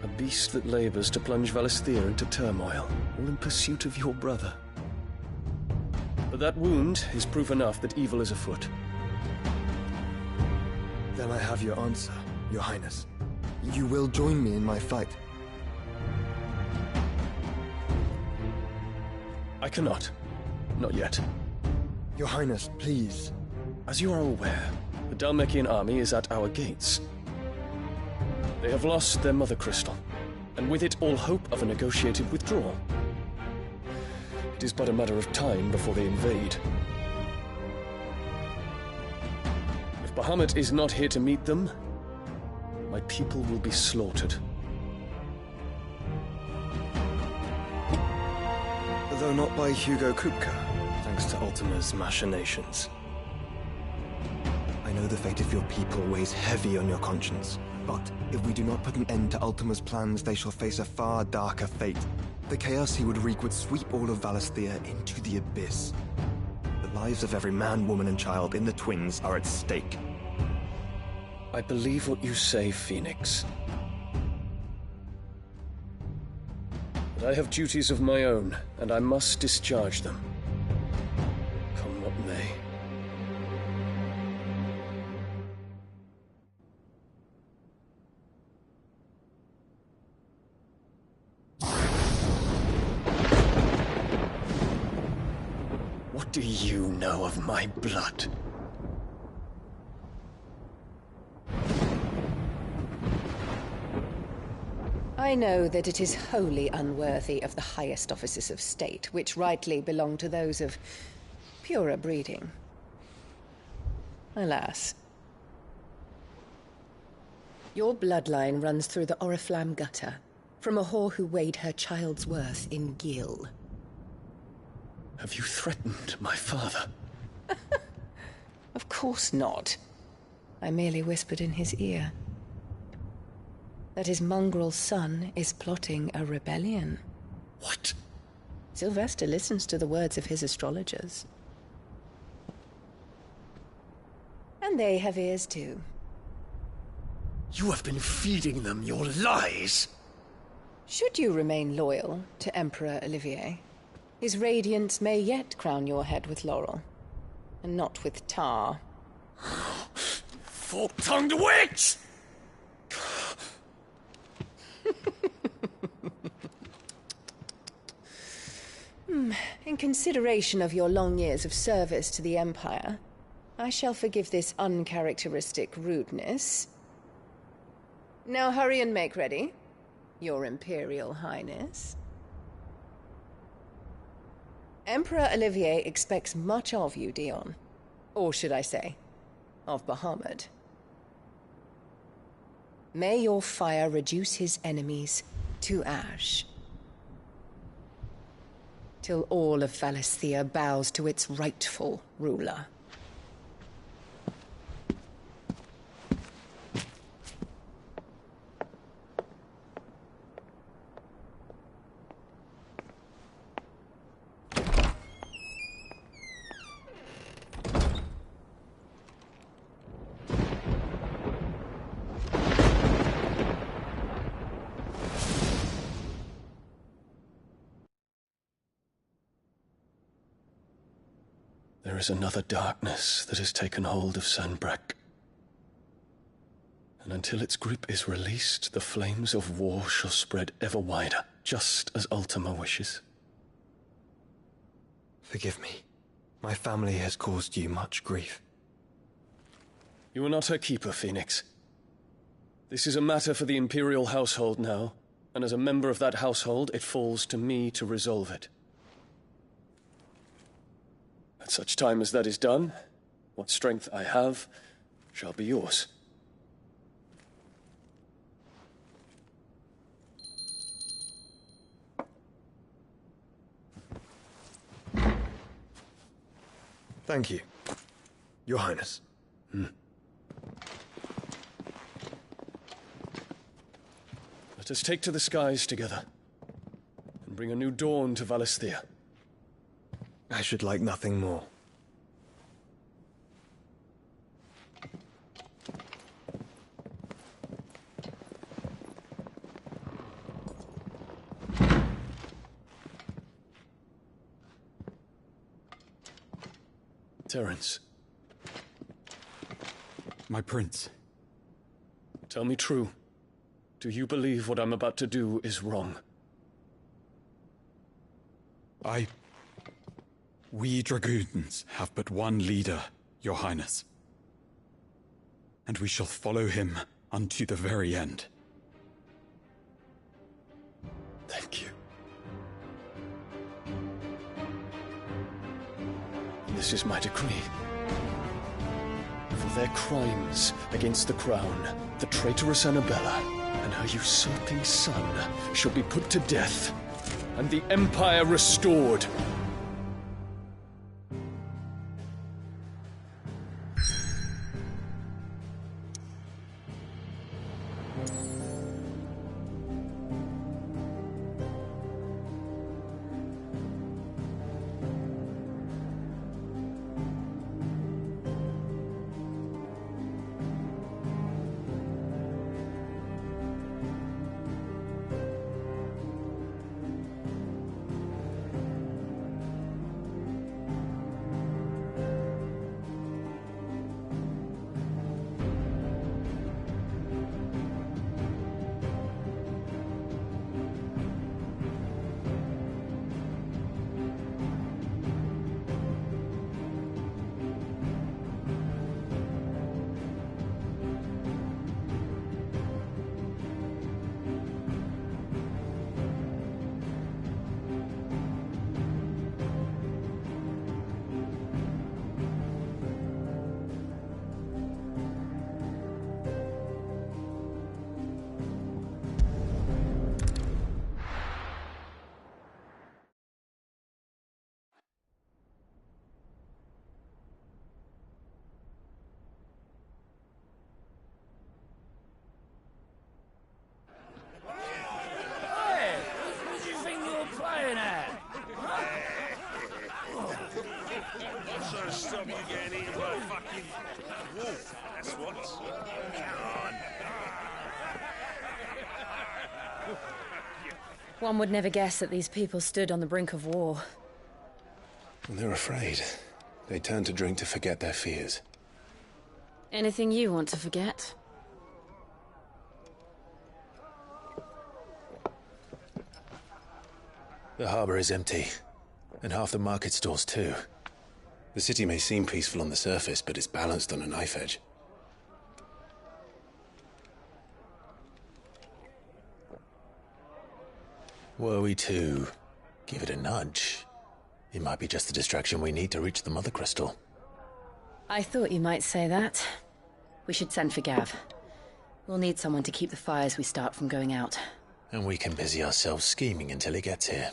A beast that labors to plunge Valisthea into turmoil, all in pursuit of your brother. But that wound is proof enough that evil is afoot. Then I have your answer, Your Highness. You will join me in my fight. I cannot. Not yet. Your Highness, please. As you are aware, the Dhalmekian army is at our gates. They have lost their mother crystal, and with it all hope of a negotiated withdrawal. It is but a matter of time before they invade. If Bahamut is not here to meet them, my people will be slaughtered. Though not by Hugo Kupka, thanks to Ultima's machinations. I know the fate of your people weighs heavy on your conscience, but if we do not put an end to Ultima's plans, they shall face a far darker fate. The chaos he would wreak would sweep all of Valisthea into the abyss. The lives of every man, woman, and child in the Twins are at stake. I believe what you say, Phoenix. But I have duties of my own, and I must discharge them. Come what may. What do you know of my blood? I know that it is wholly unworthy of the highest offices of state, which rightly belong to those of purer breeding. Alas. Your bloodline runs through the Oriflamme gutter, from a whore who weighed her child's worth in gil. Have you threatened my father? Of course not. I merely whispered in his ear that his mongrel son is plotting a rebellion. What? Sylvester listens to the words of his astrologers. And they have ears too. You have been feeding them your lies! Should you remain loyal to Emperor Olivier, his radiance may yet crown your head with laurel, and not with tar. Fork-tongued witch! In consideration of your long years of service to the Empire, I shall forgive this uncharacteristic rudeness. Now hurry and make ready, Your Imperial Highness. Emperor Olivier expects much of you, Dion. Or should I say, of Bahamut. May your fire reduce his enemies to ash. Till all of Valisthea bows to its rightful ruler. There is another darkness that has taken hold of Sanbreque. And until its grip is released, the flames of war shall spread ever wider, just as Ultima wishes. Forgive me. My family has caused you much grief. You are not her keeper, Phoenix. This is a matter for the Imperial household now, and as a member of that household, it falls to me to resolve it. At such time as that is done, what strength I have shall be yours. Thank you, Your Highness. Let us take to the skies together, and bring a new dawn to Valisthea. I should like nothing more. Terence. My prince. Tell me true. Do you believe what I'm about to do is wrong? We dragoons have but one leader, Your Highness. And we shall follow him unto the very end. Thank you. This is my decree. For their crimes against the crown, the traitorous Annabella and her usurping son shall be put to death, and the Empire restored. Stop you getting eaten by a fucking wolf. That's what. Come on. One would never guess that these people stood on the brink of war. They're afraid. They turn to drink to forget their fears. Anything you want to forget? The harbor is empty, and half the market stalls too. The city may seem peaceful on the surface, but it's balanced on a knife edge. Were we to give it a nudge, it might be just the distraction we need to reach the Mother Crystal. I thought you might say that. We should send for Gav. We'll need someone to keep the fires we start from going out. And we can busy ourselves scheming until he gets here.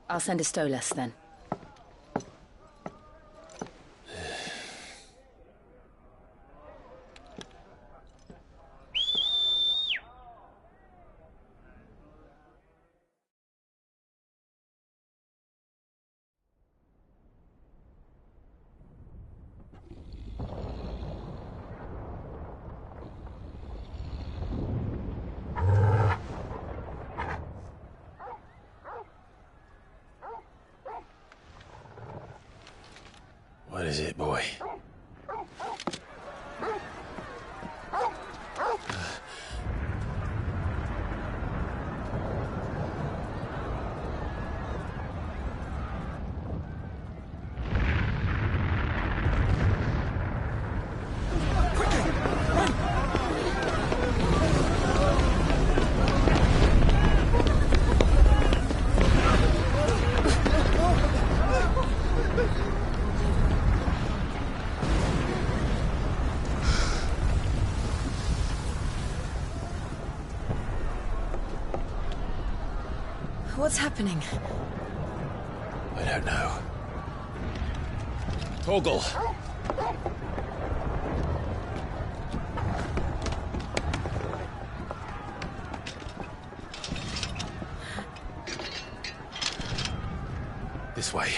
I'll send a Stolas then. What is it, boy? What's happening? I don't know. Torgal! This way.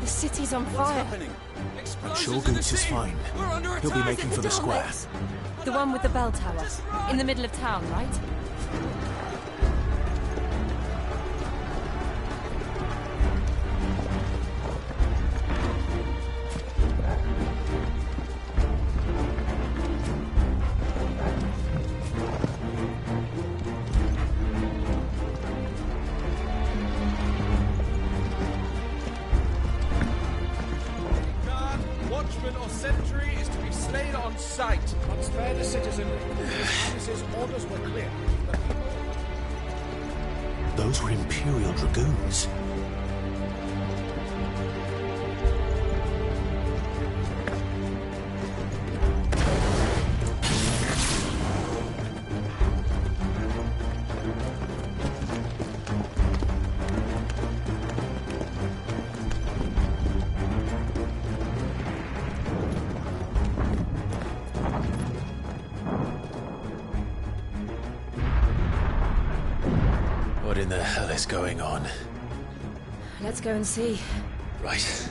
The city's on fire. I'm sure Goots is fine. He'll be making for the square. The one with the bell tower. In the middle of town, right? Watchman or sentry is to be slain on sight. But spare the citizen. His Highness's orders were clear. Those were Imperial Dragoons. What in the hell is going on? Let's go and see. Right.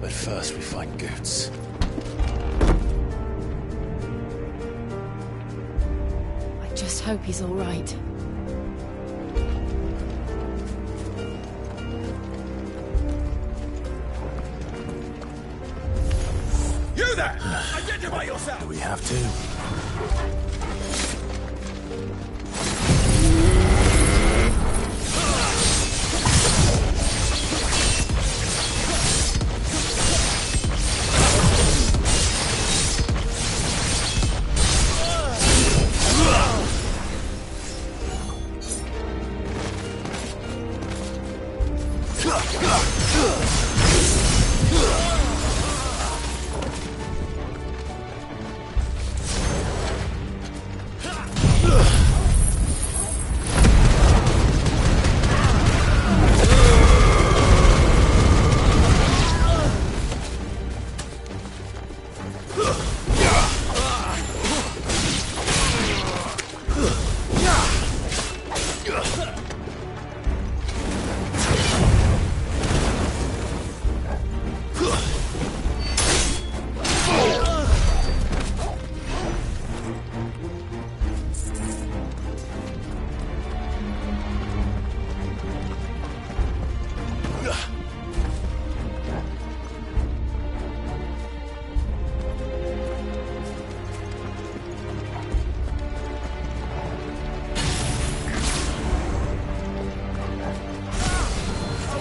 But first we find Goots. I just hope he's all right. You there! Identify yourself! Do we have to? Ugh!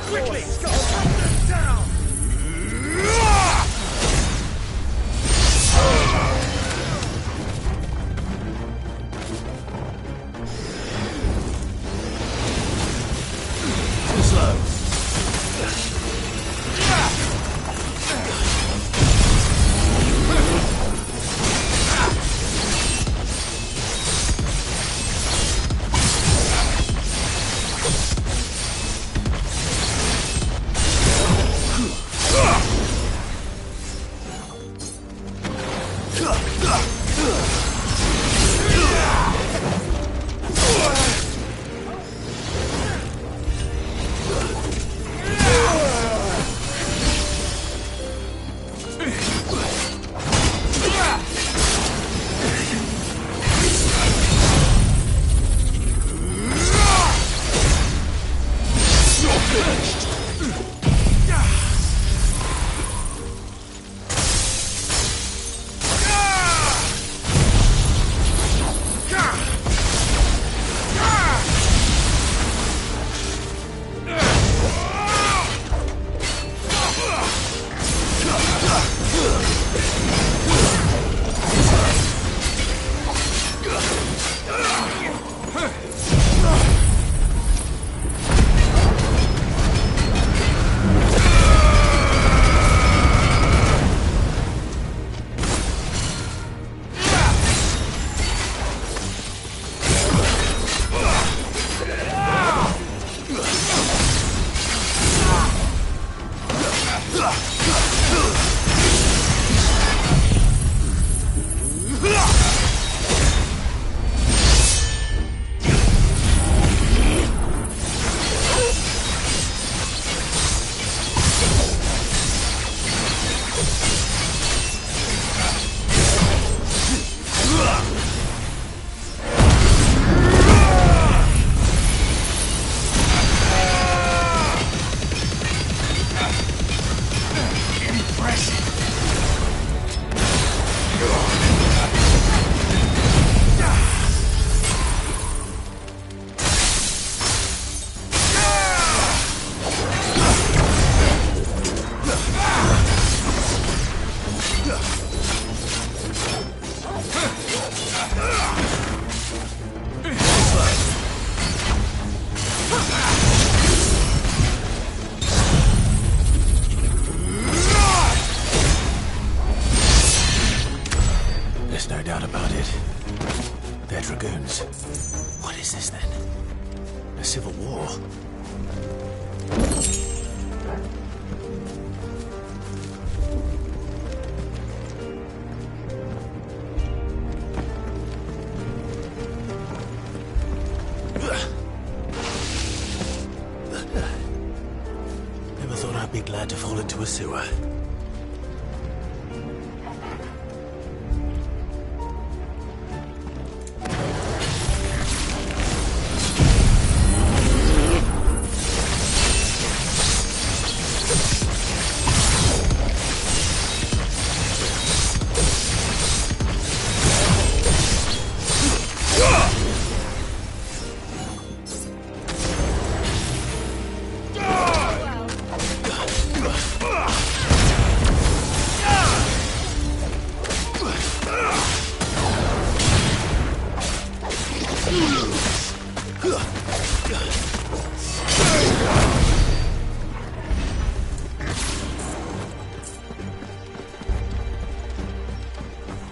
Quickly! Cut them down! Too slow. There's no doubt about it. They're dragoons. What is this then? A civil war? Never thought I'd be glad to fall into a sewer.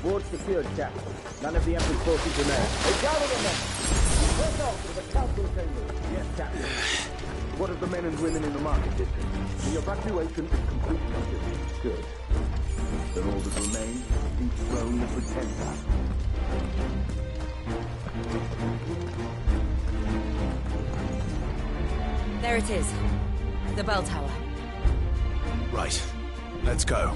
Ward secured, Captain. None of the Emperor's forces remain. Gather the men! Press on to the council chambers. Yes, Captain. What of the men and women in the market district? The evacuation is completely complete. Good. Then all that remains is to dethrone the Pretender. There it is. The bell tower. Right. Let's go.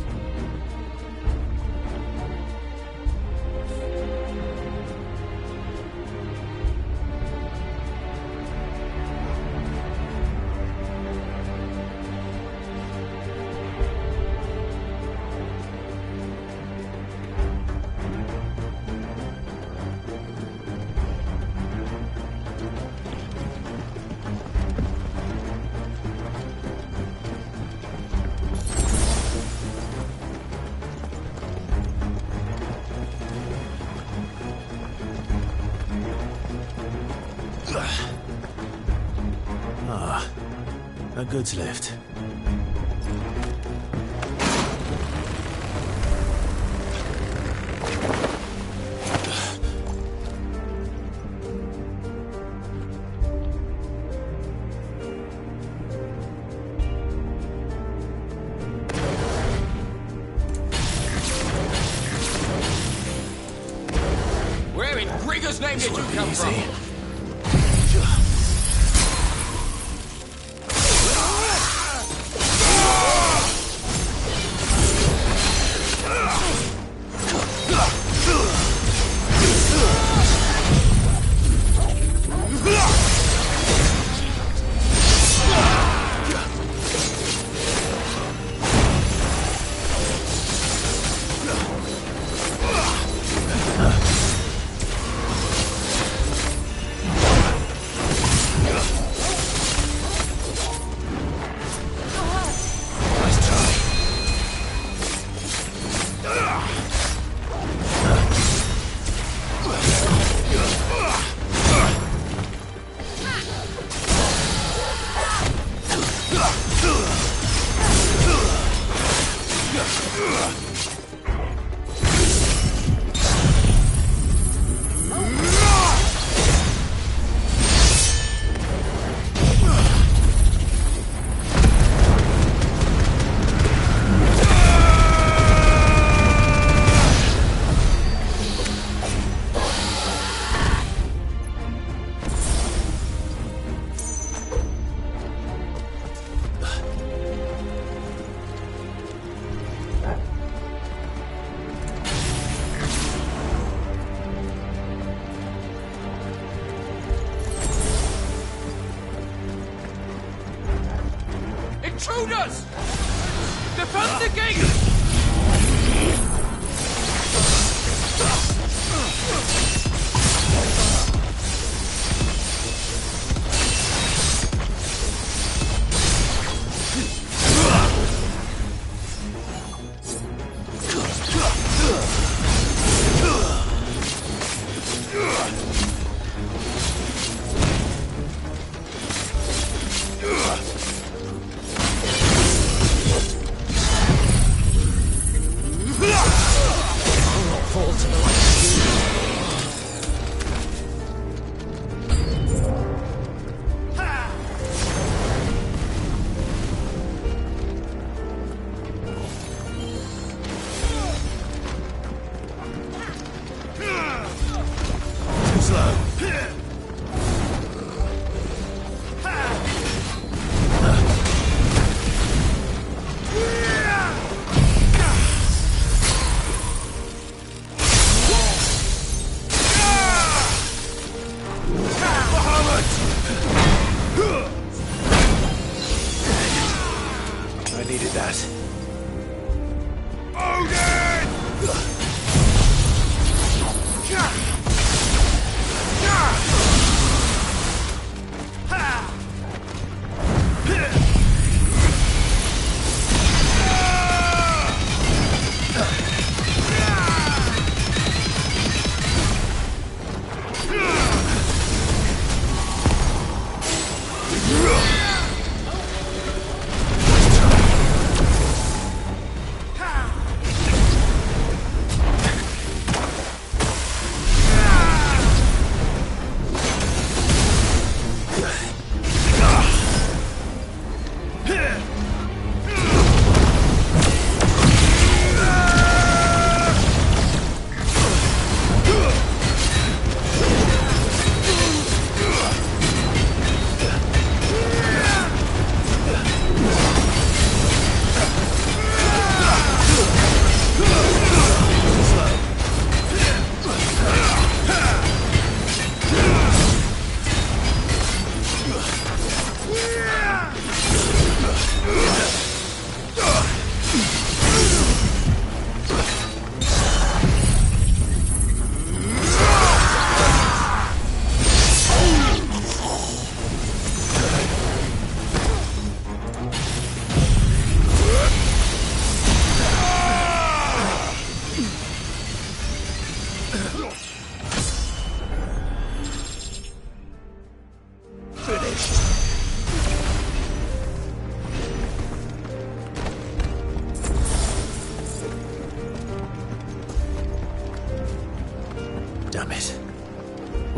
A goods lift. Where in Grigger's name did you come from? Intruders! Defend the gate!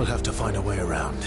have to find a way around.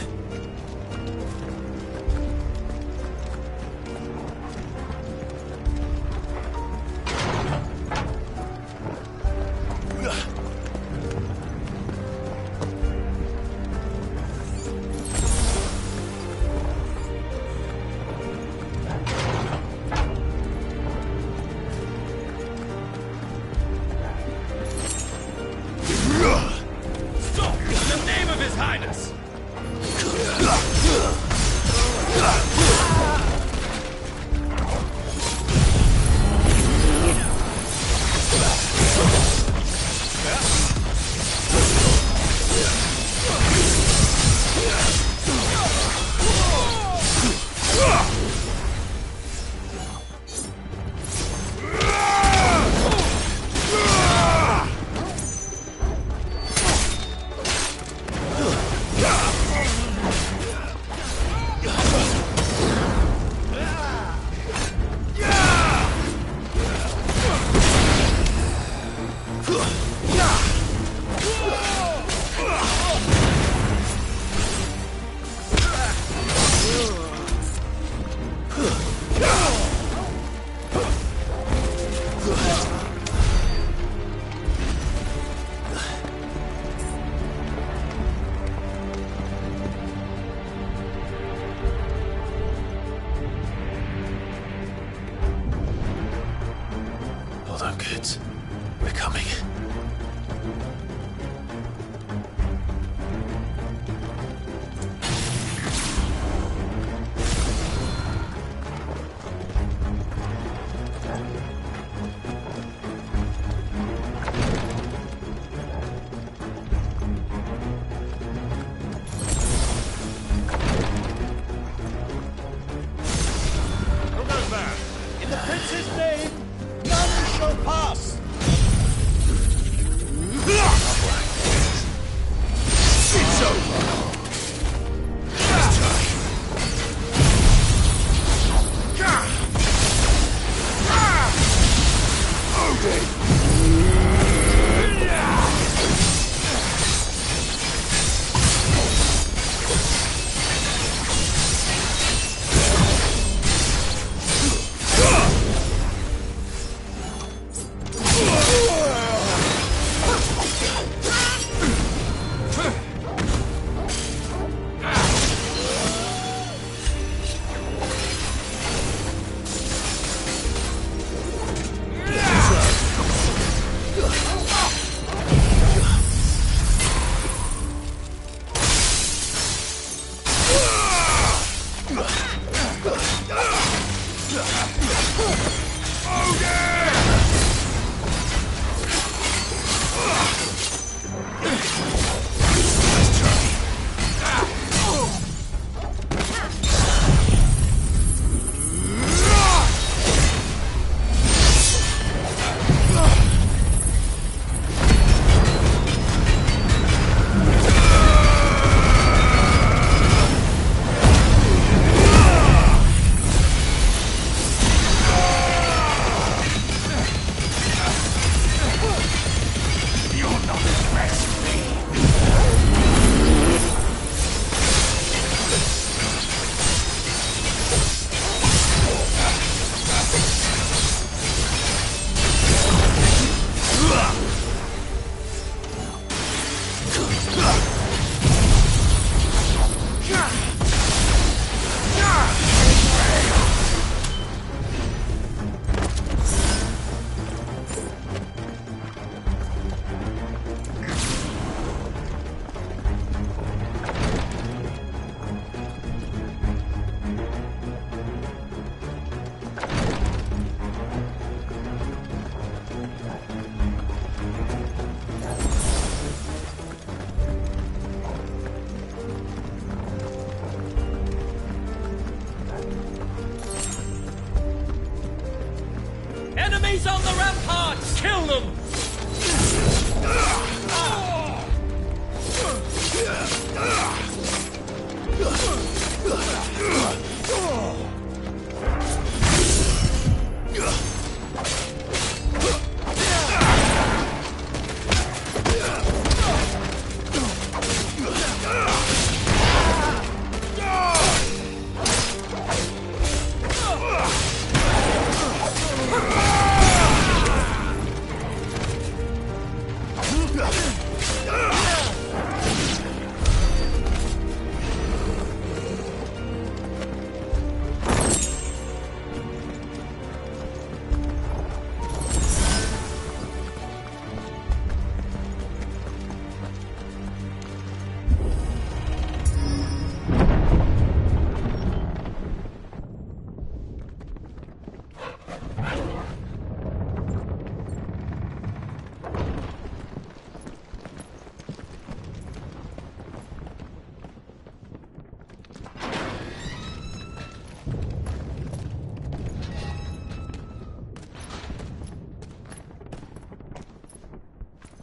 Enemies on the ramparts! Kill them!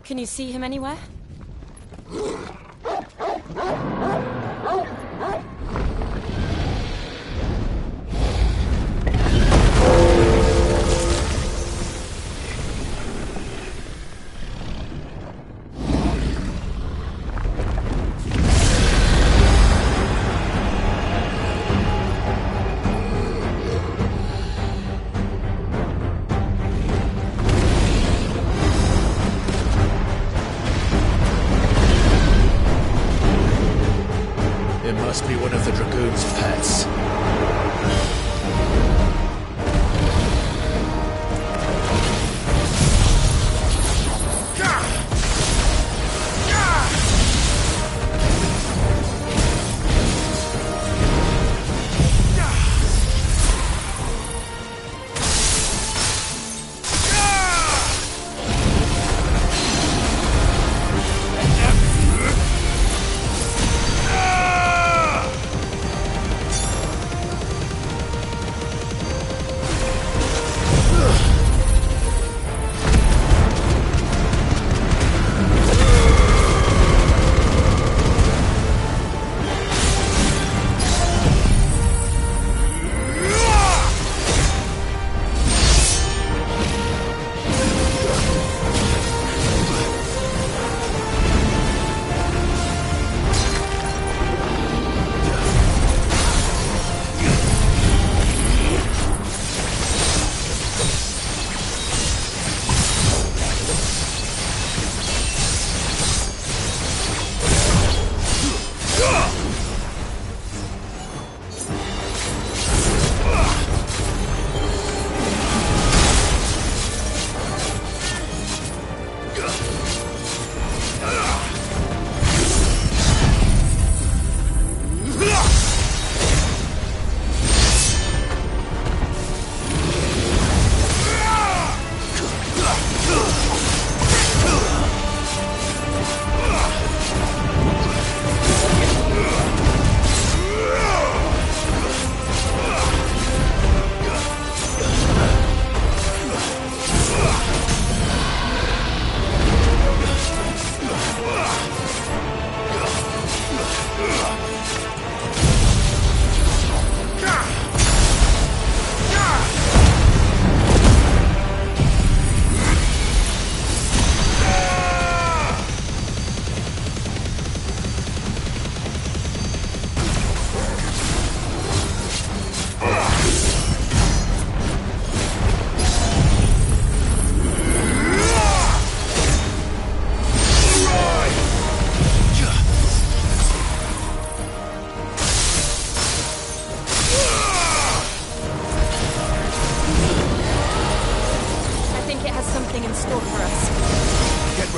Can you see him anywhere? It must be one of the Dragoon's pets.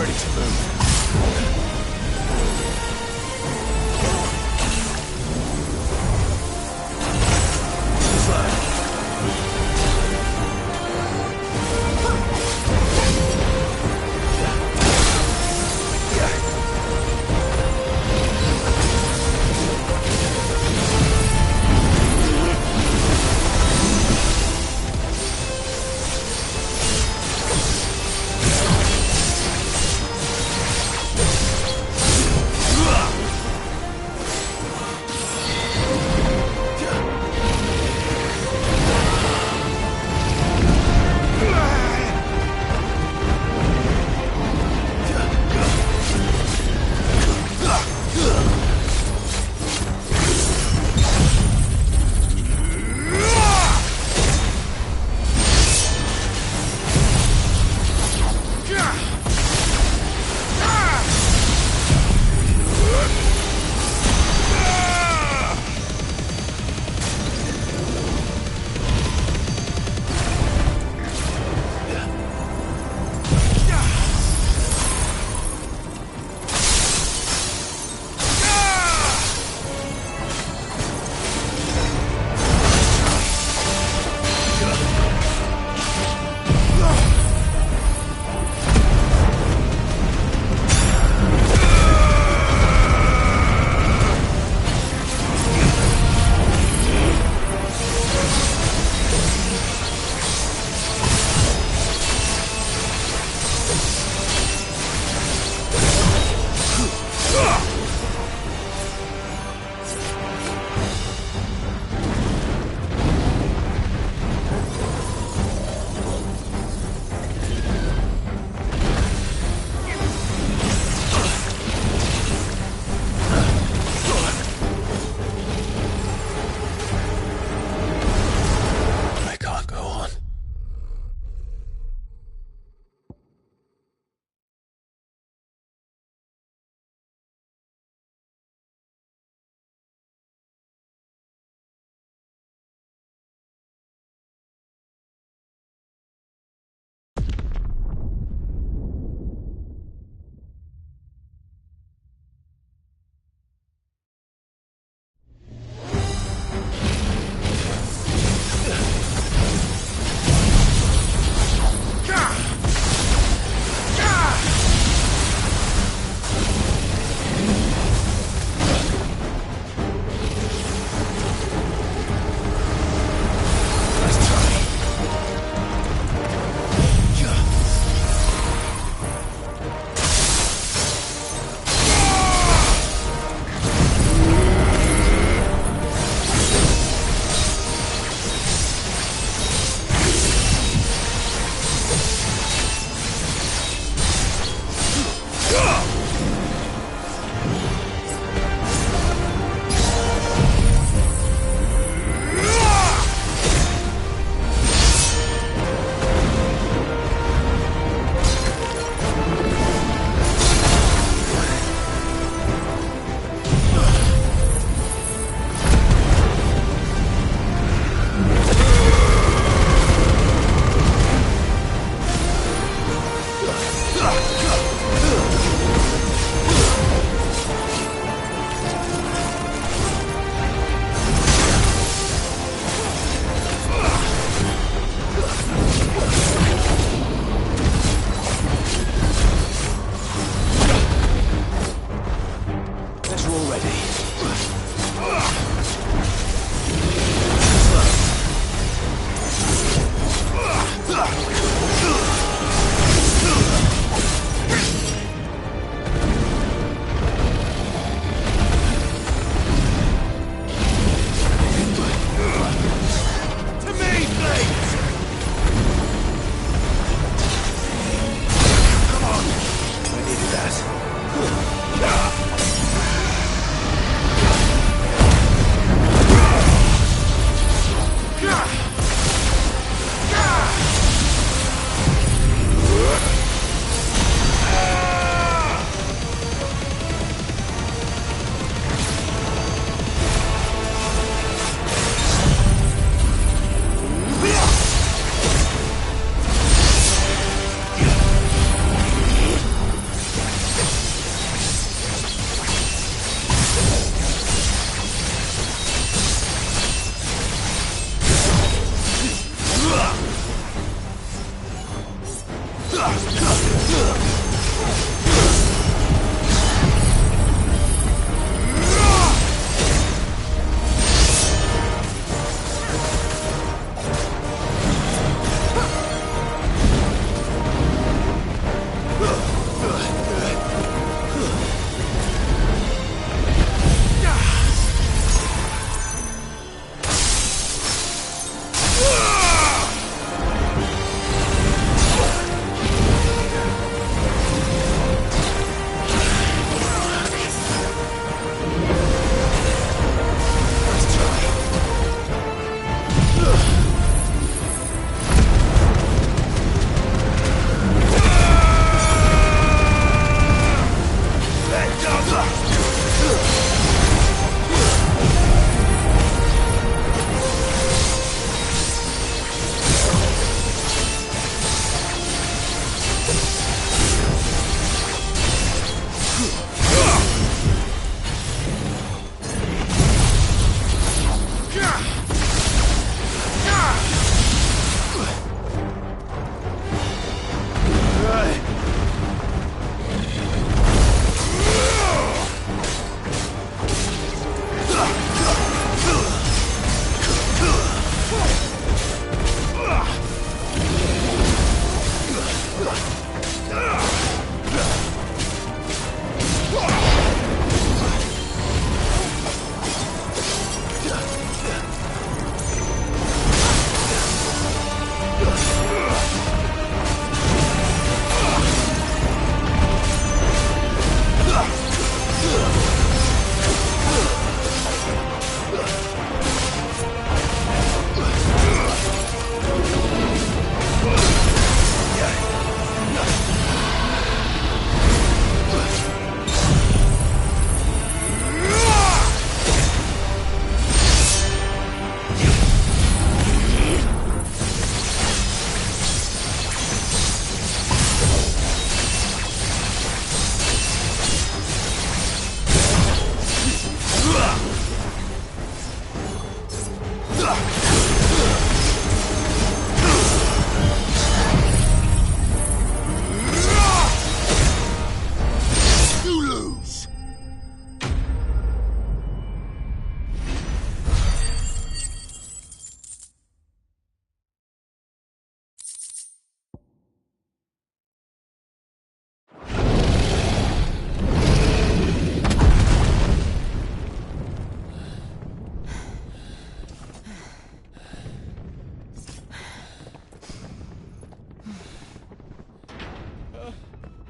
ready to move. Ugh!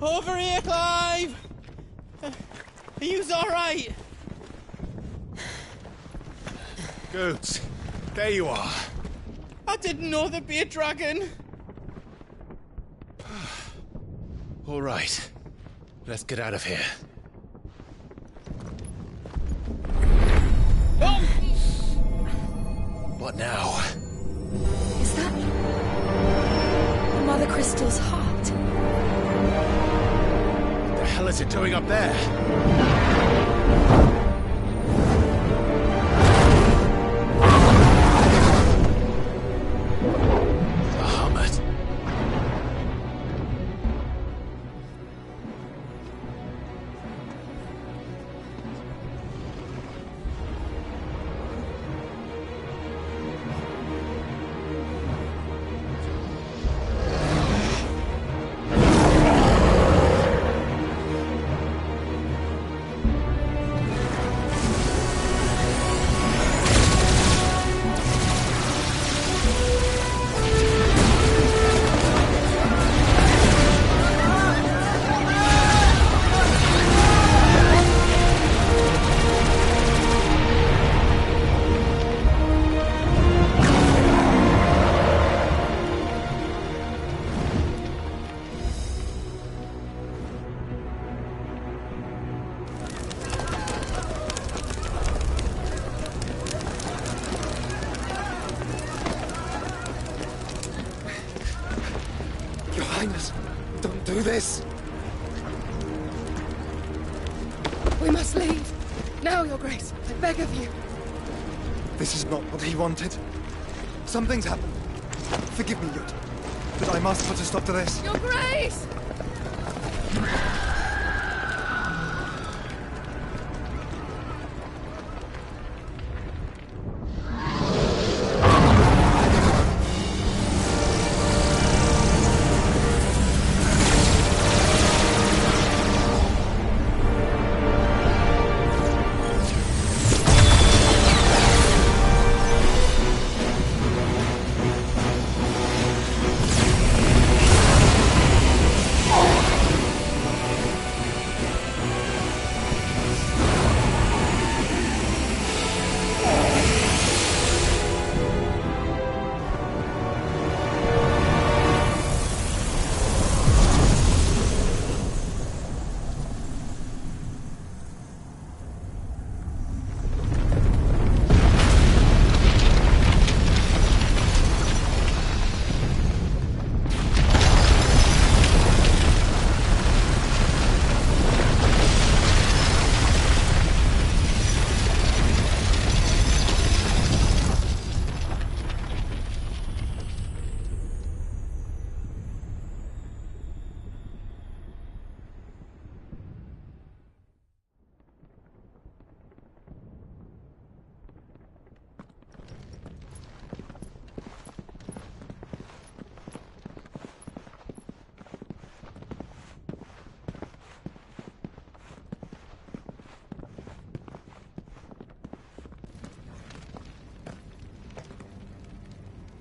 Over here, Clive! Are yous alright? Goots, there you are. I didn't know there'd be a dragon. All right. Let's get out of here. Oh! What now? Is that Mother Crystal's heart? What the hell is it doing up there? Bahamut. Highness, don't do this! We must leave. Now, Your Grace. I beg of you. This is not what he wanted. Something's happened. Forgive me, Yud, but I must put a stop to this. Your Grace!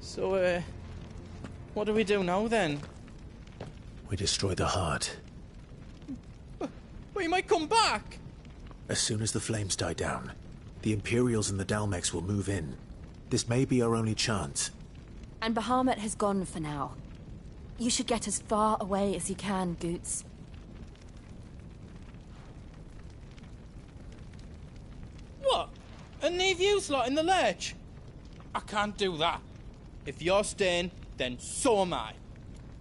So, what do we do now, then? We destroy the heart. But he might come back! As soon as the flames die down, the Imperials and the Dalmex will move in. This may be our only chance. And Bahamut has gone for now. You should get as far away as you can, Goots. What? And leave you lot in the lurch? I can't do that. If you're staying, then so am I.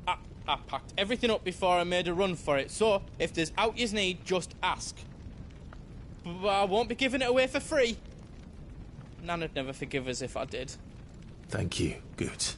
I packed everything up before I made a run for it, so if there's out yous need, just ask. But I won't be giving it away for free. Nana'd never forgive us if I did. Thank you, Goots.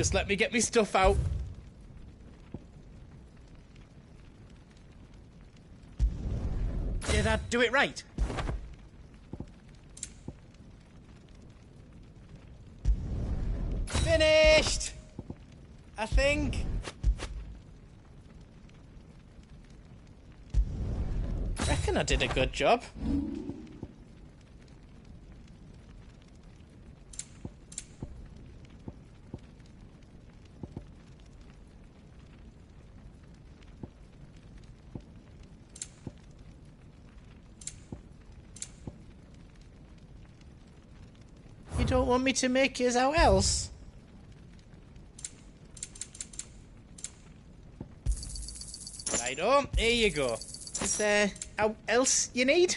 Just let me get me stuff out. Did I do it right? Finished! I think. Reckon I did a good job. You don't want me to make yours out else? Righto, here you go. Is there out else you need?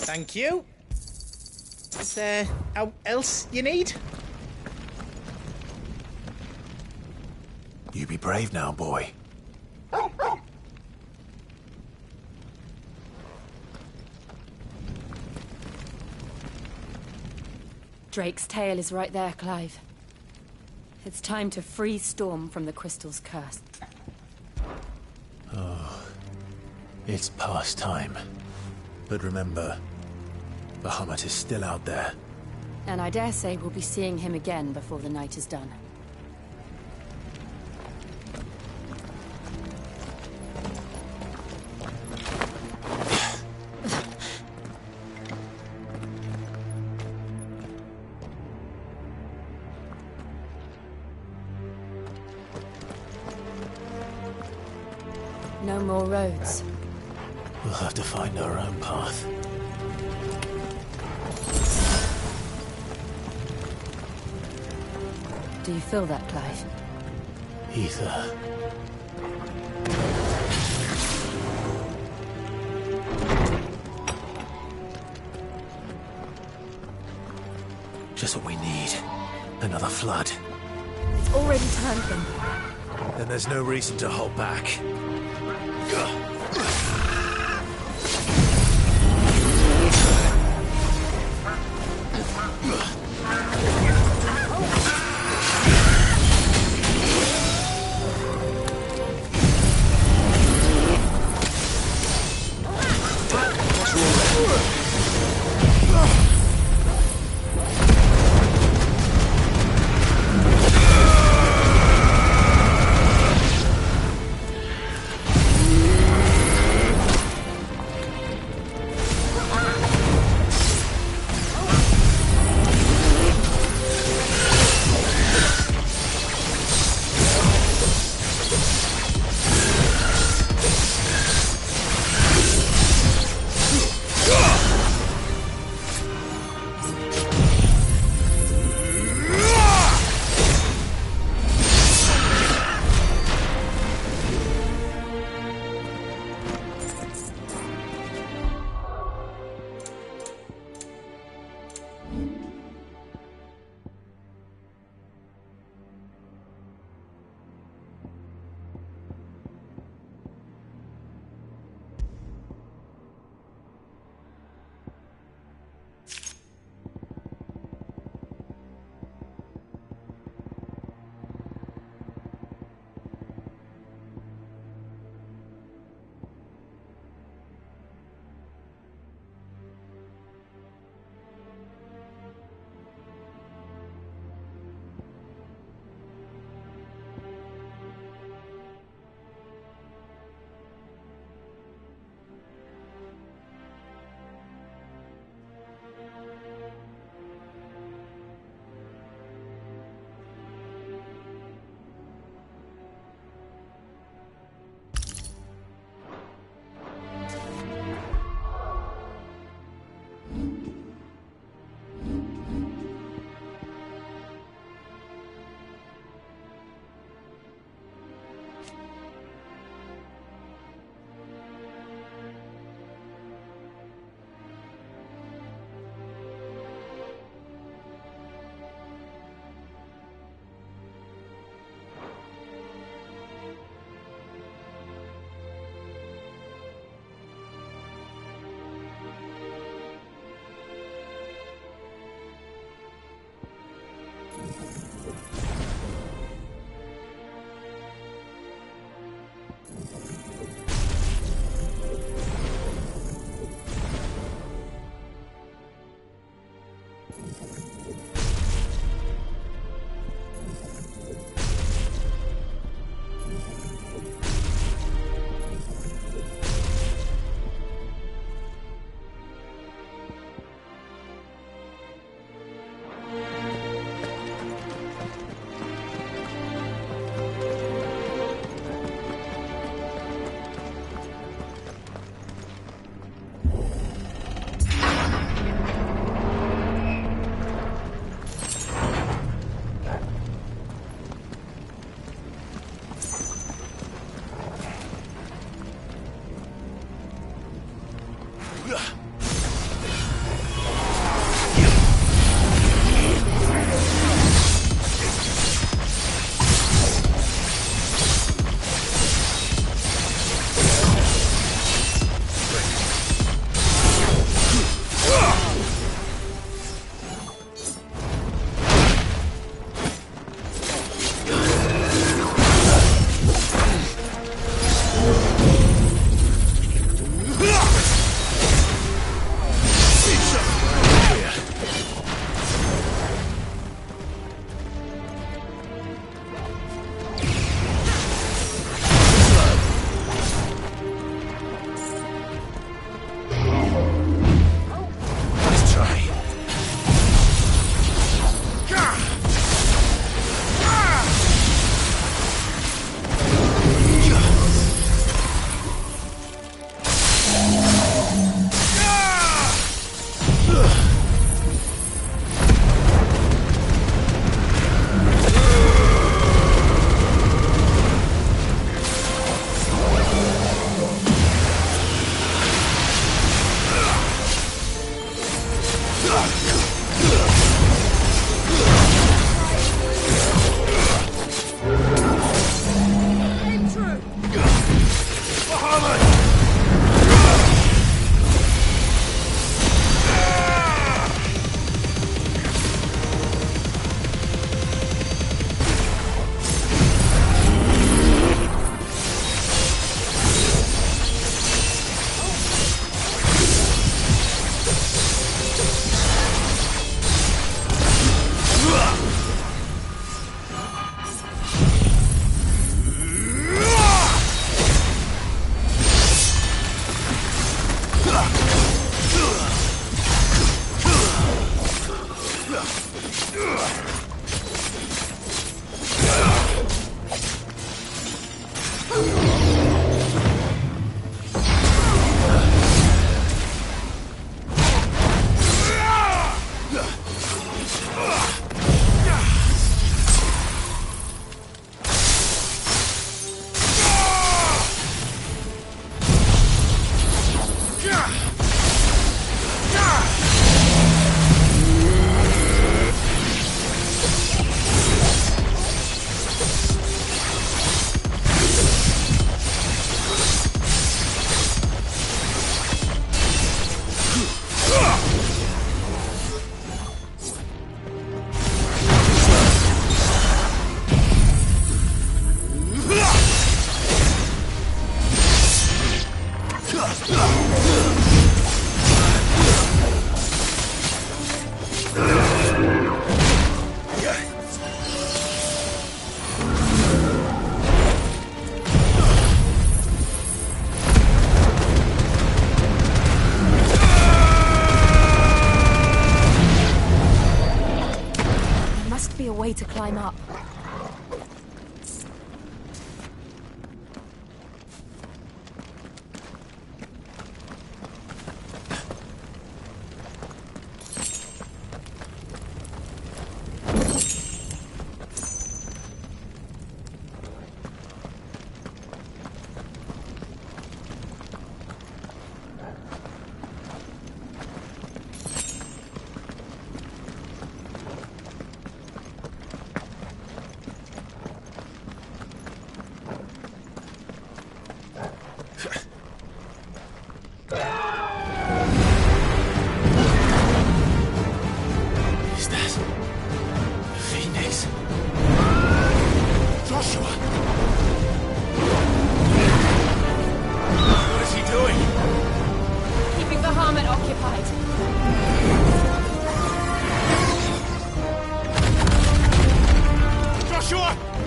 Thank you. Is there out else you need? You be brave now, boy. Drake's tail is right there, Clive. It's time to free Storm from the Crystal's curse. Oh, it's past time. But remember, Bahamut is still out there. And I dare say we'll be seeing him again before the night is done. No more roads. We'll have to find our own path. Do you feel that, Clive? Ether. Just what we need. Another flood. It's already turned them. Then there's no reason to hold back.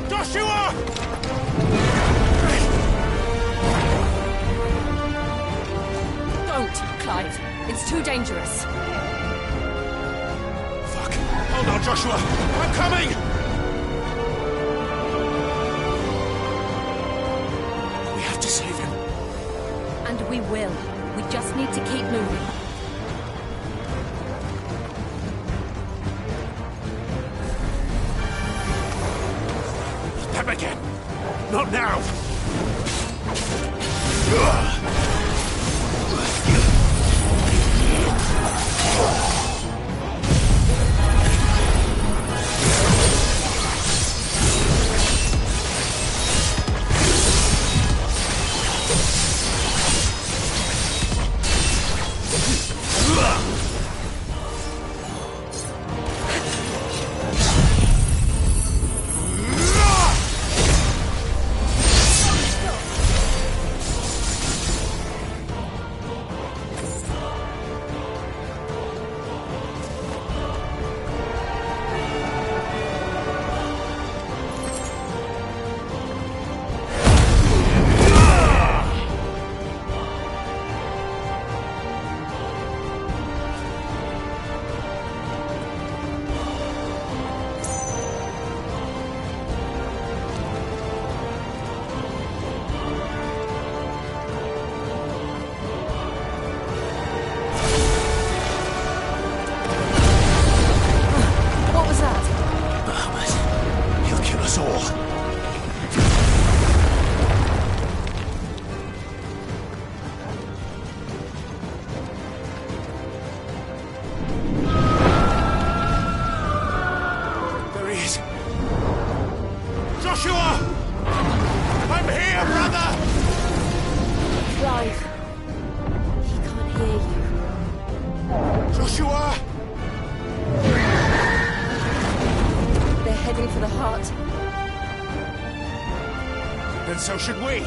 Joshua! Don't, Clive. It's too dangerous. Fuck. Hold on, Joshua. I'm coming! We have to save him. And we will. We just need to keep moving. Them again. Not now. So should we.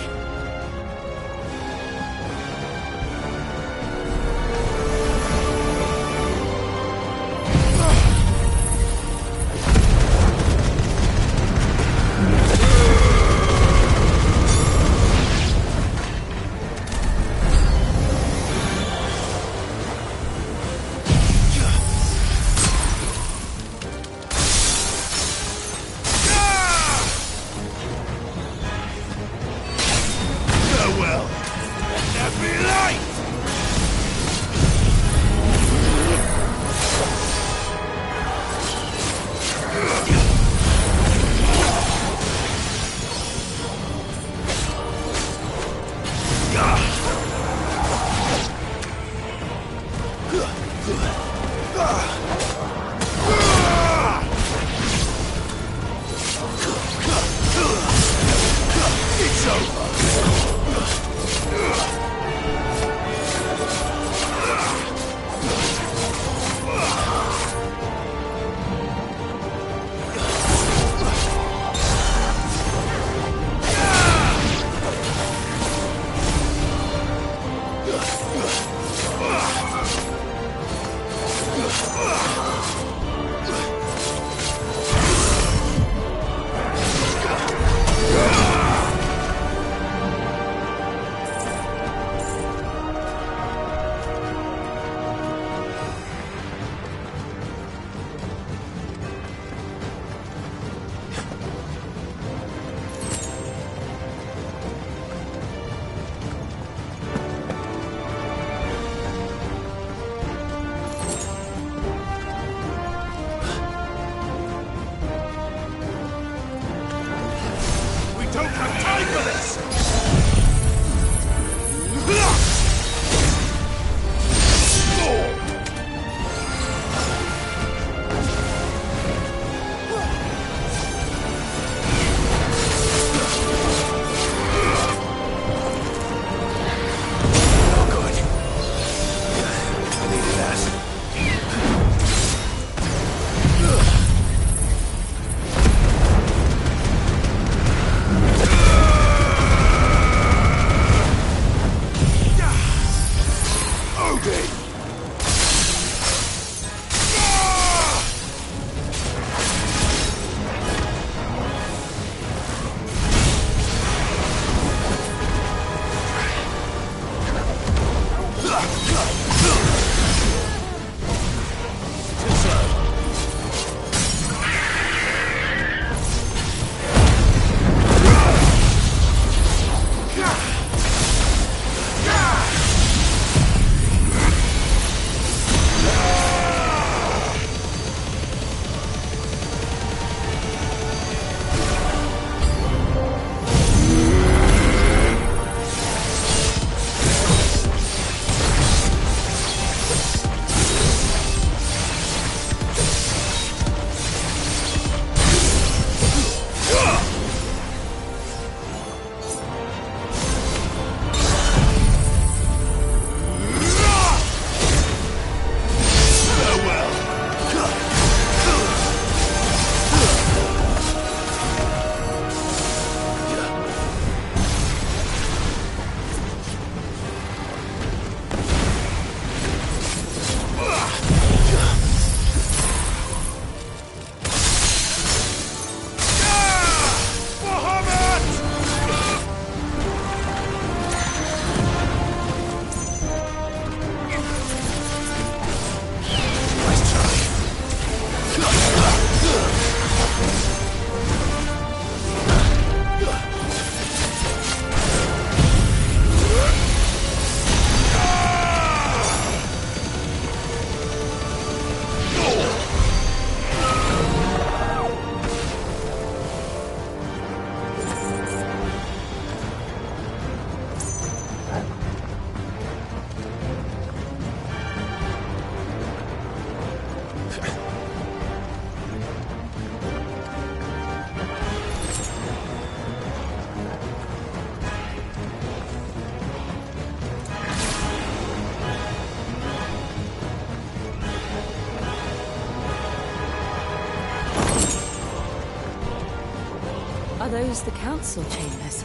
Are those the council chambers?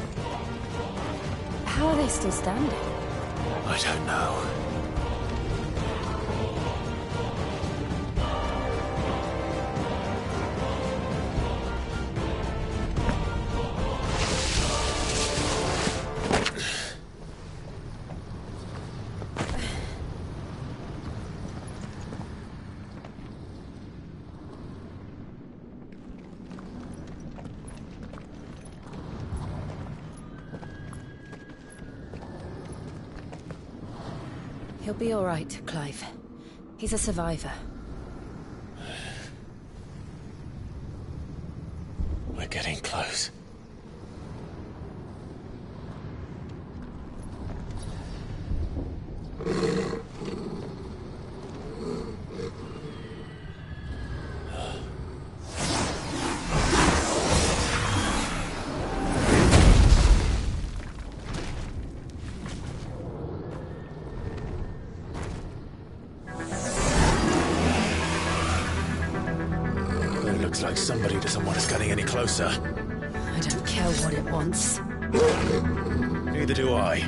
How are they still standing? I don't know. He'll be all right, Clive. He's a survivor. We're getting close. Looks like somebody doesn't want us getting any closer. I don't care what it wants. Neither do I.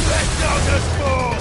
Let Douglas fall!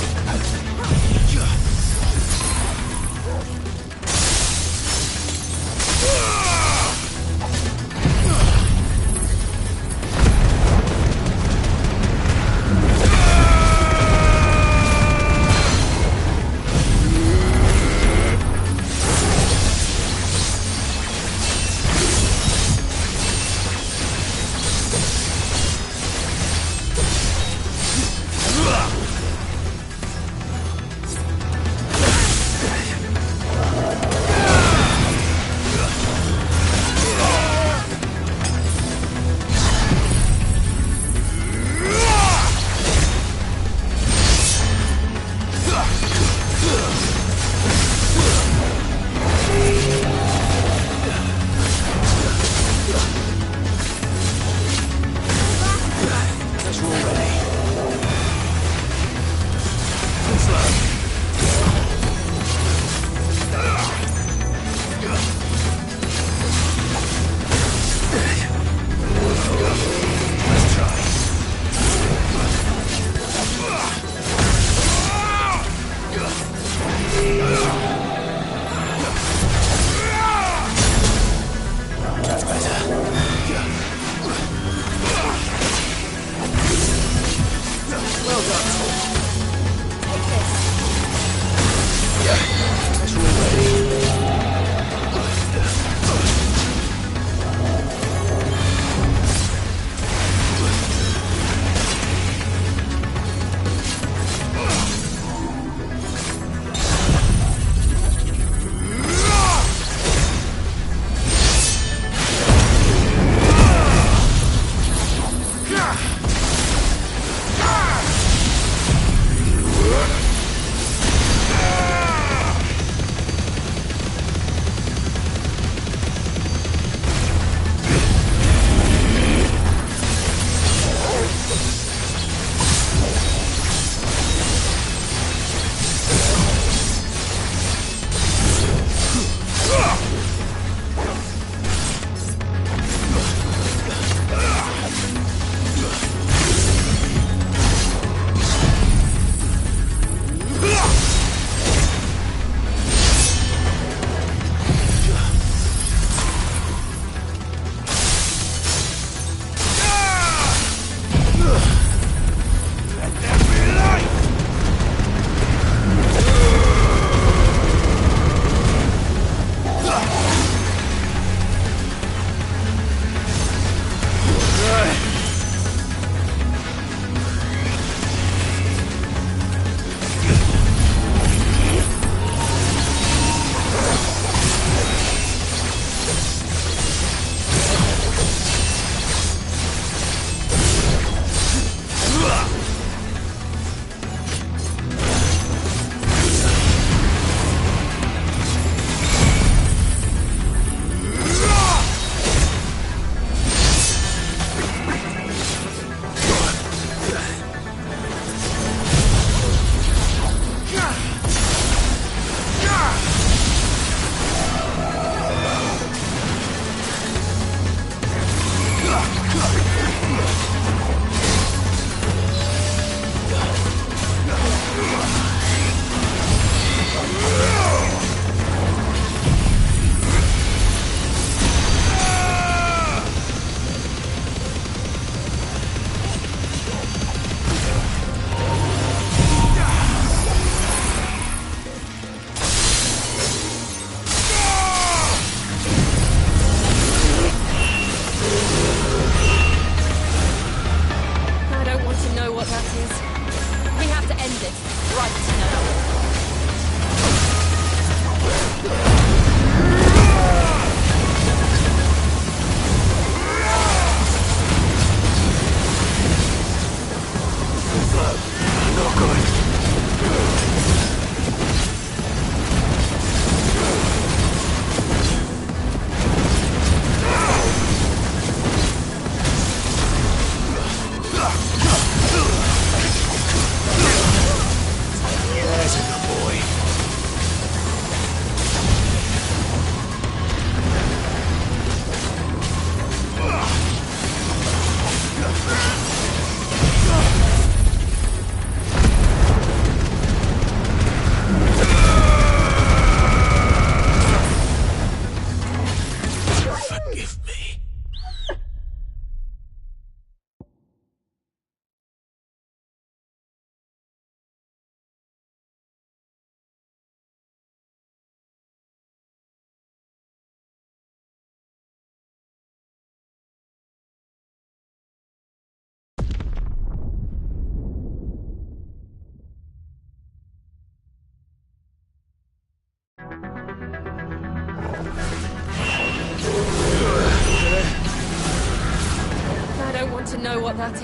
don't know what that is.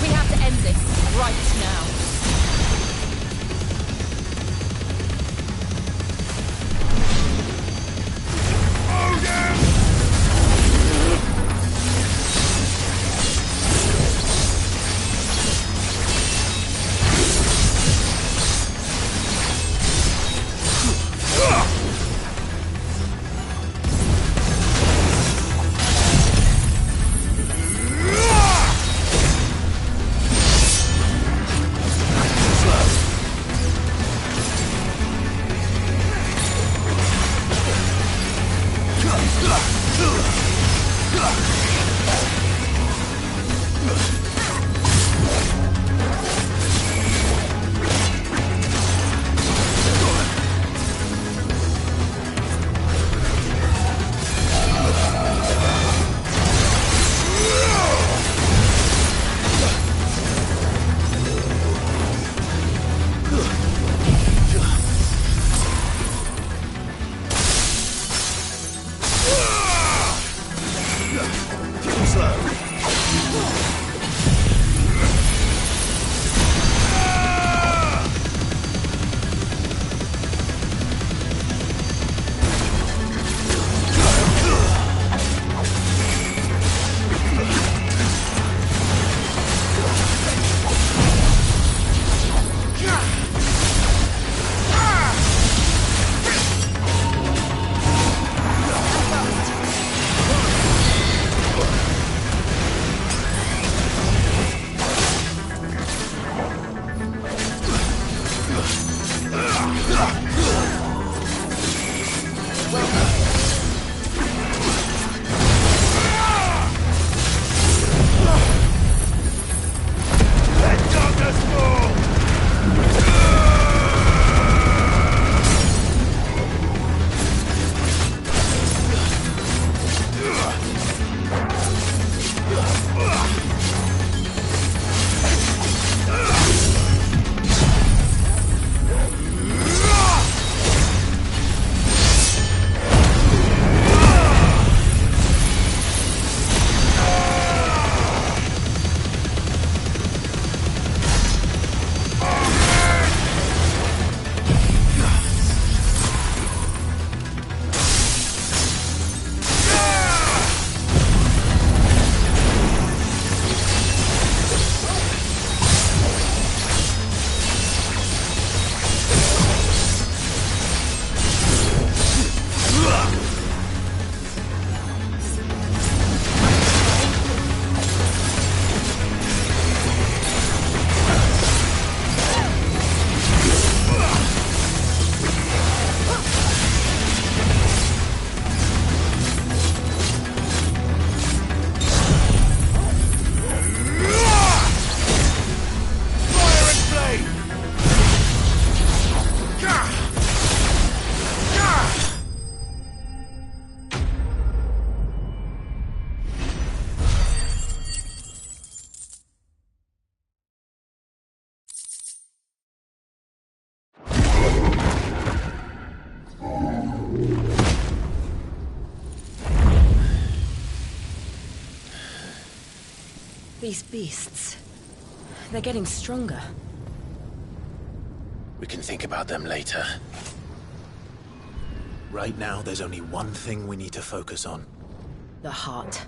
We have to end this right now. These beasts... they're getting stronger. We can think about them later. Right now, there's only one thing we need to focus on. The heart.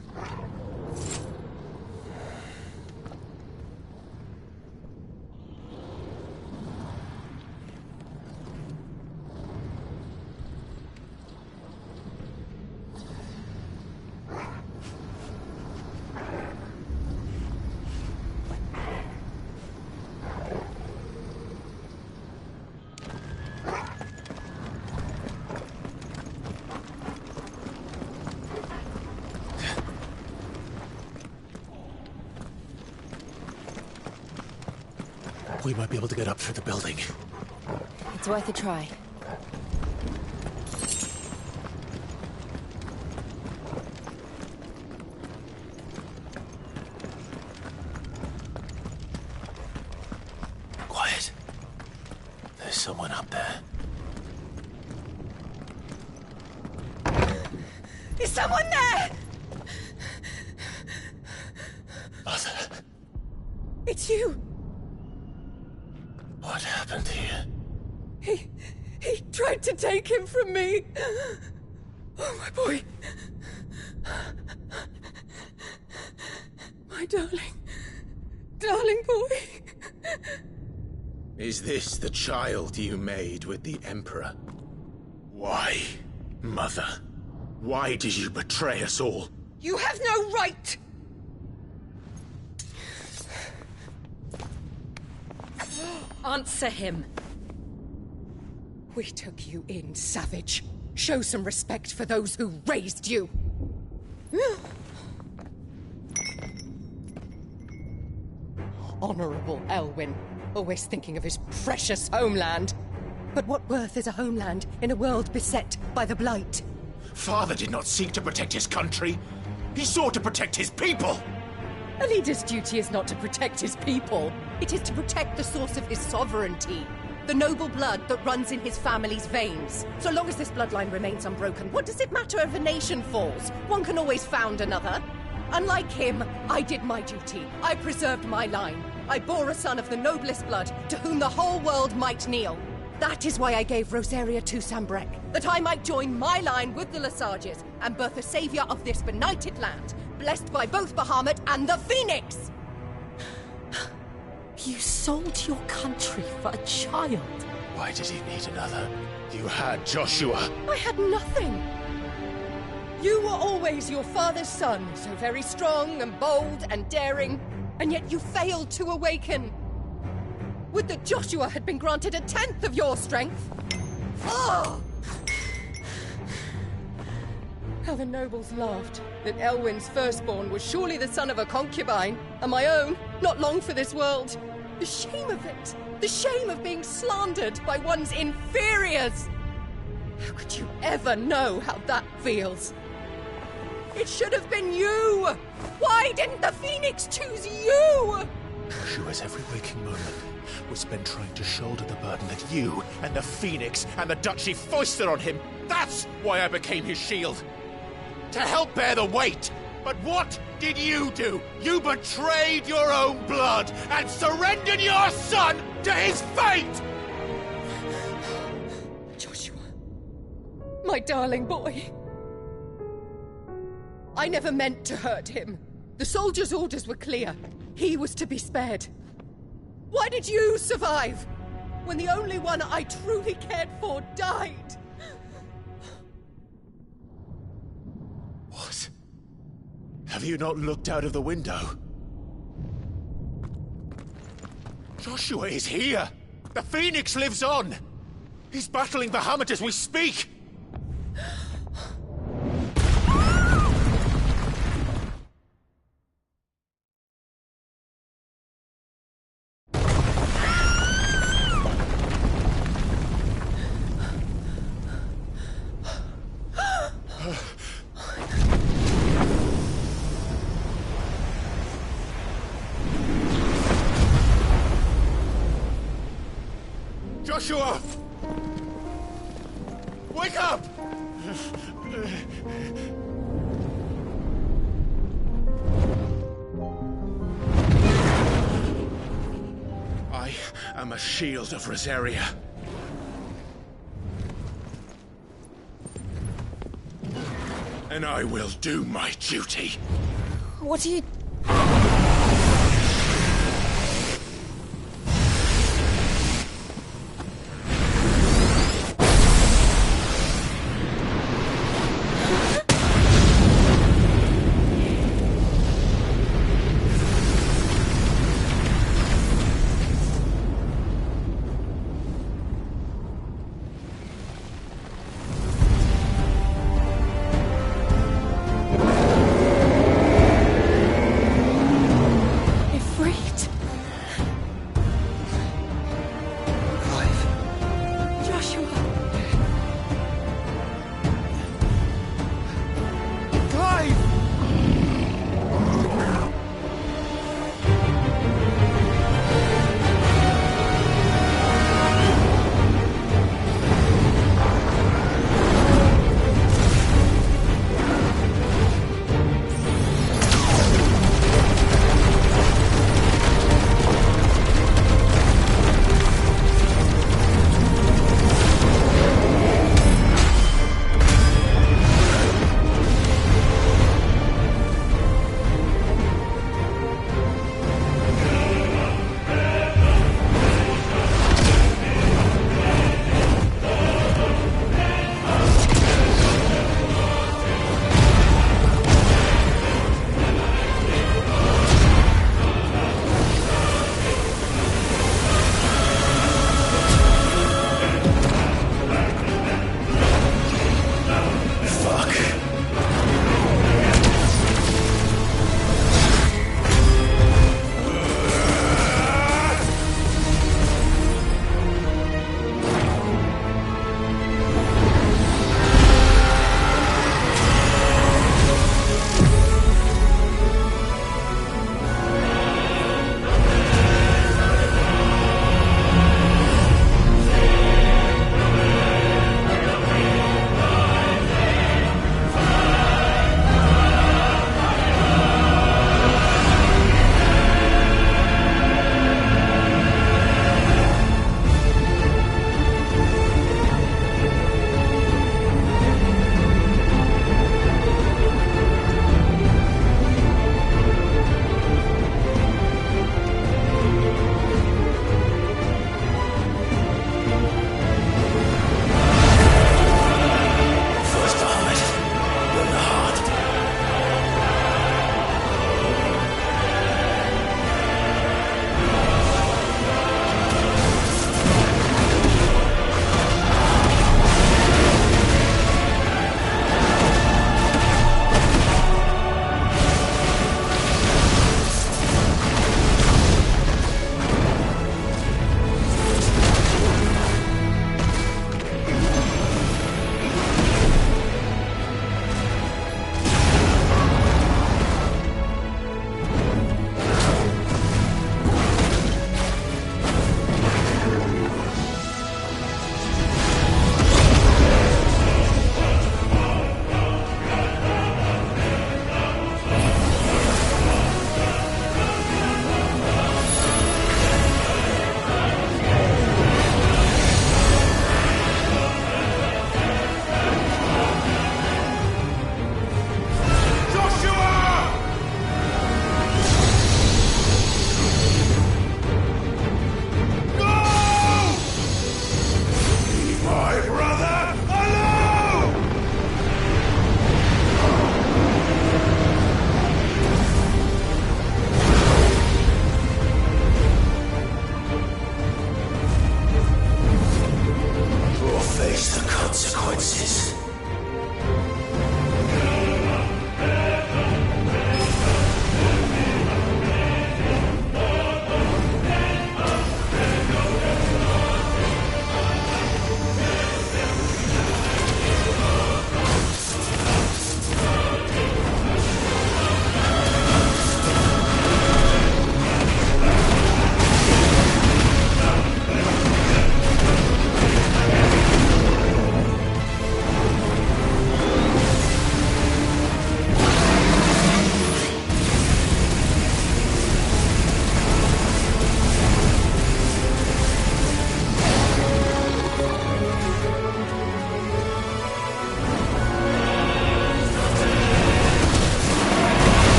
We might be able to get up through the building. It's worth a try. someone up there. Is someone there? Mother. It's you. What happened here? He tried to take him from me. Oh, my boy. My darling boy. Is this the child you made with the Emperor? Why, Mother? Why did you betray us all? You have no right! Answer him. We took you in, savage. Show some respect for those who raised you. Honorable Elwyn, always thinking of his precious homeland. But what worth is a homeland in a world beset by the Blight? Father did not seek to protect his country. He sought to protect his people. A leader's duty is not to protect his people. It is to protect the source of his sovereignty. The noble blood that runs in his family's veins. So long as this bloodline remains unbroken, what does it matter if a nation falls? One can always found another. Unlike him, I did my duty. I preserved my line. I bore a son of the noblest blood, to whom the whole world might kneel. That is why I gave Rosaria to Sambrek, that I might join my line with the Lesages and birth a savior of this benighted land, blessed by both Bahamut and the Phoenix! You sold your country for a child. Why did he need another? You had Joshua. I had nothing. You were always your father's son, so very strong and bold and daring, and yet you failed to awaken. Would that Joshua had been granted 1/10 of your strength? Oh! How the nobles laughed that Elwyn's firstborn was surely the son of a concubine, and my own, not long for this world. The shame of it! The shame of being slandered by one's inferiors! How could you ever know how that feels? It should have been you! Why didn't the Phoenix choose you? Joshua's every waking moment was spent trying to shoulder the burden that you and the Phoenix and the Duchy foisted on him. That's why I became his shield. To help bear the weight. But what did you do? You betrayed your own blood and surrendered your son to his fate! Joshua, my darling boy. I never meant to hurt him. The soldiers' orders were clear. He was to be spared. Why did you survive when the only one I truly cared for died? What? Have you not looked out of the window? Joshua is here! The Phoenix lives on! He's battling Bahamut as we speak! Joshua! Wake up! I am a shield of Rosaria. And I will do my duty. What are you...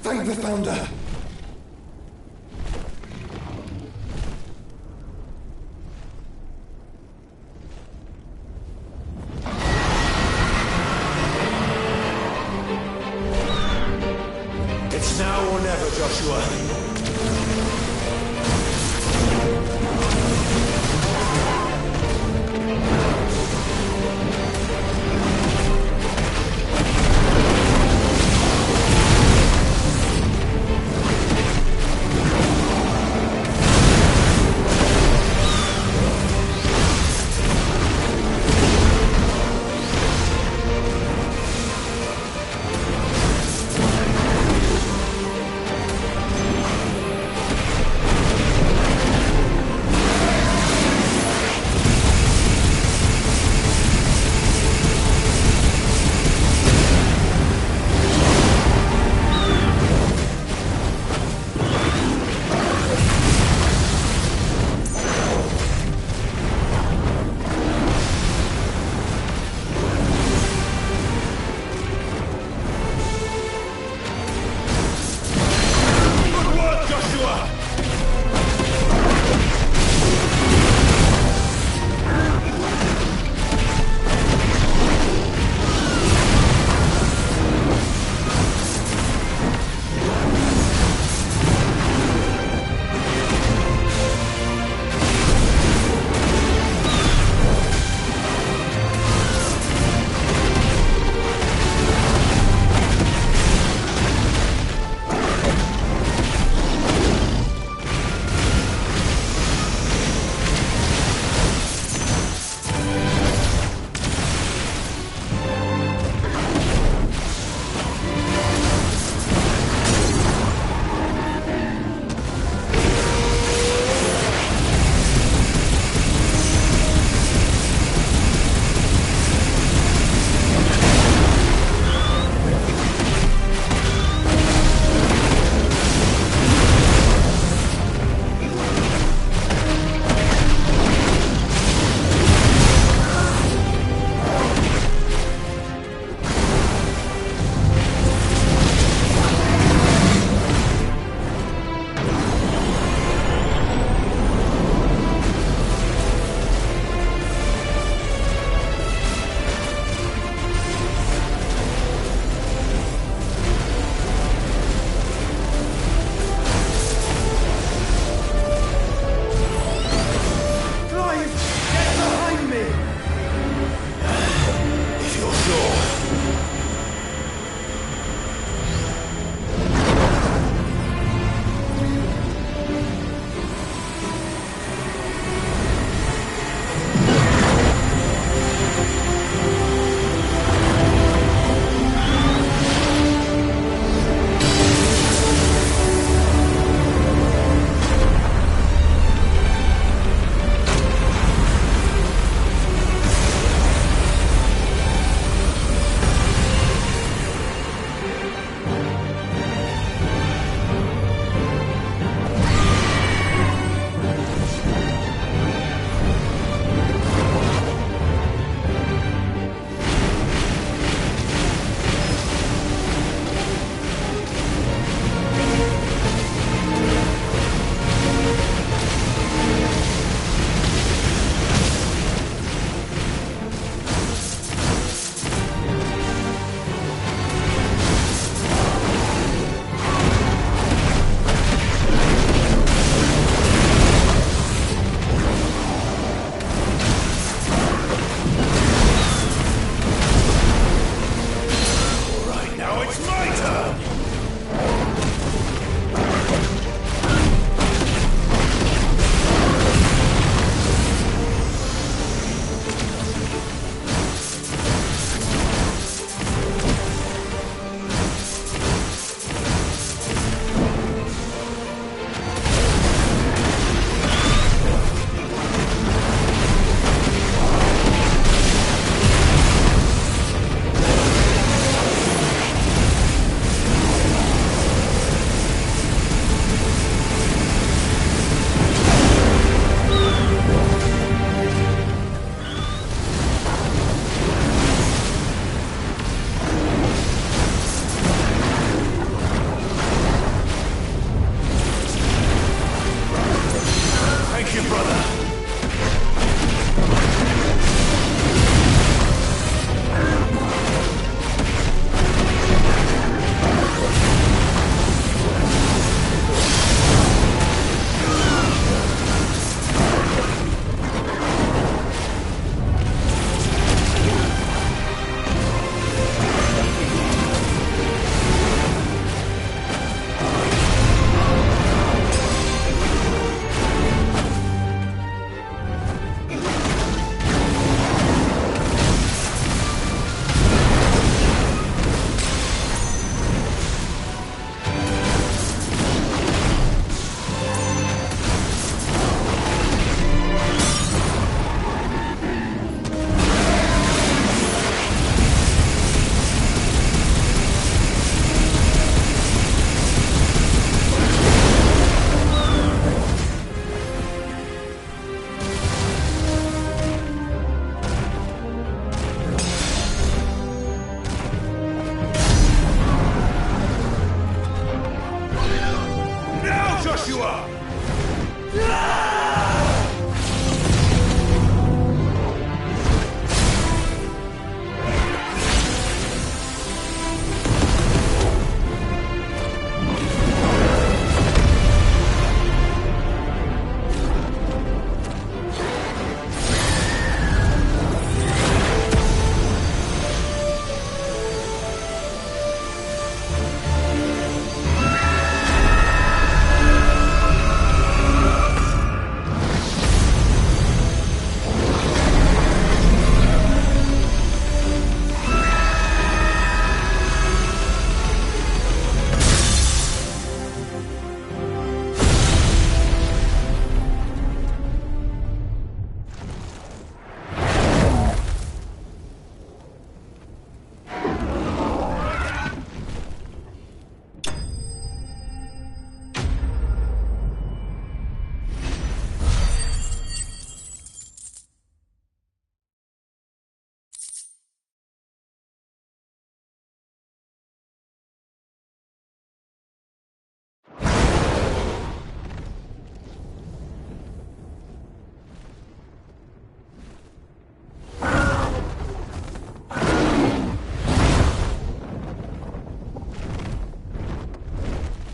Thank the Founder! It's now or never, Joshua.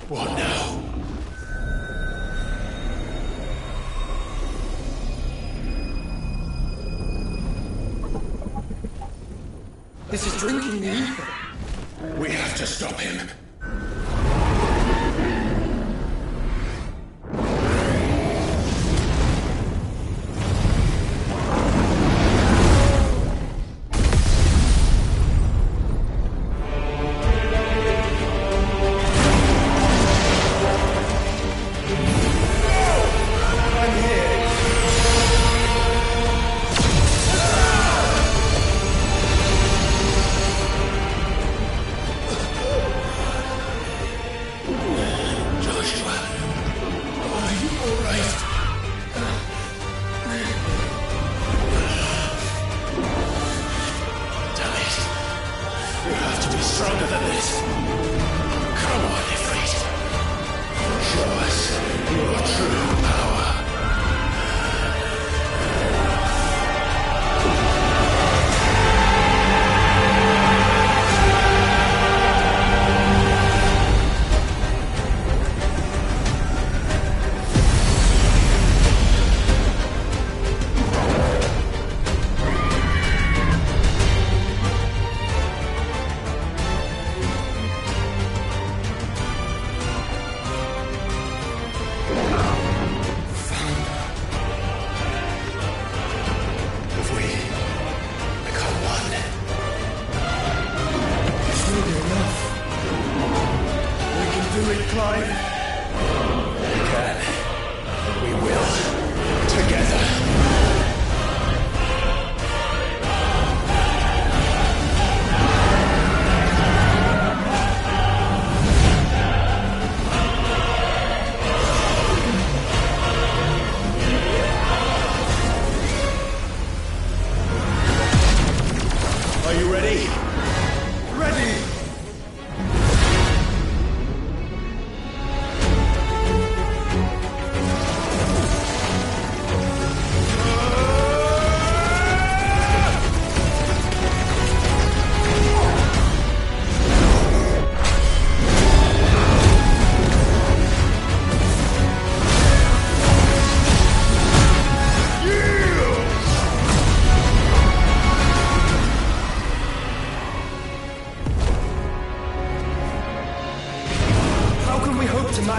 What now? This is drinking the ether. We have to stop him. Stronger than this. Come on, Ifrit. Show us your true power.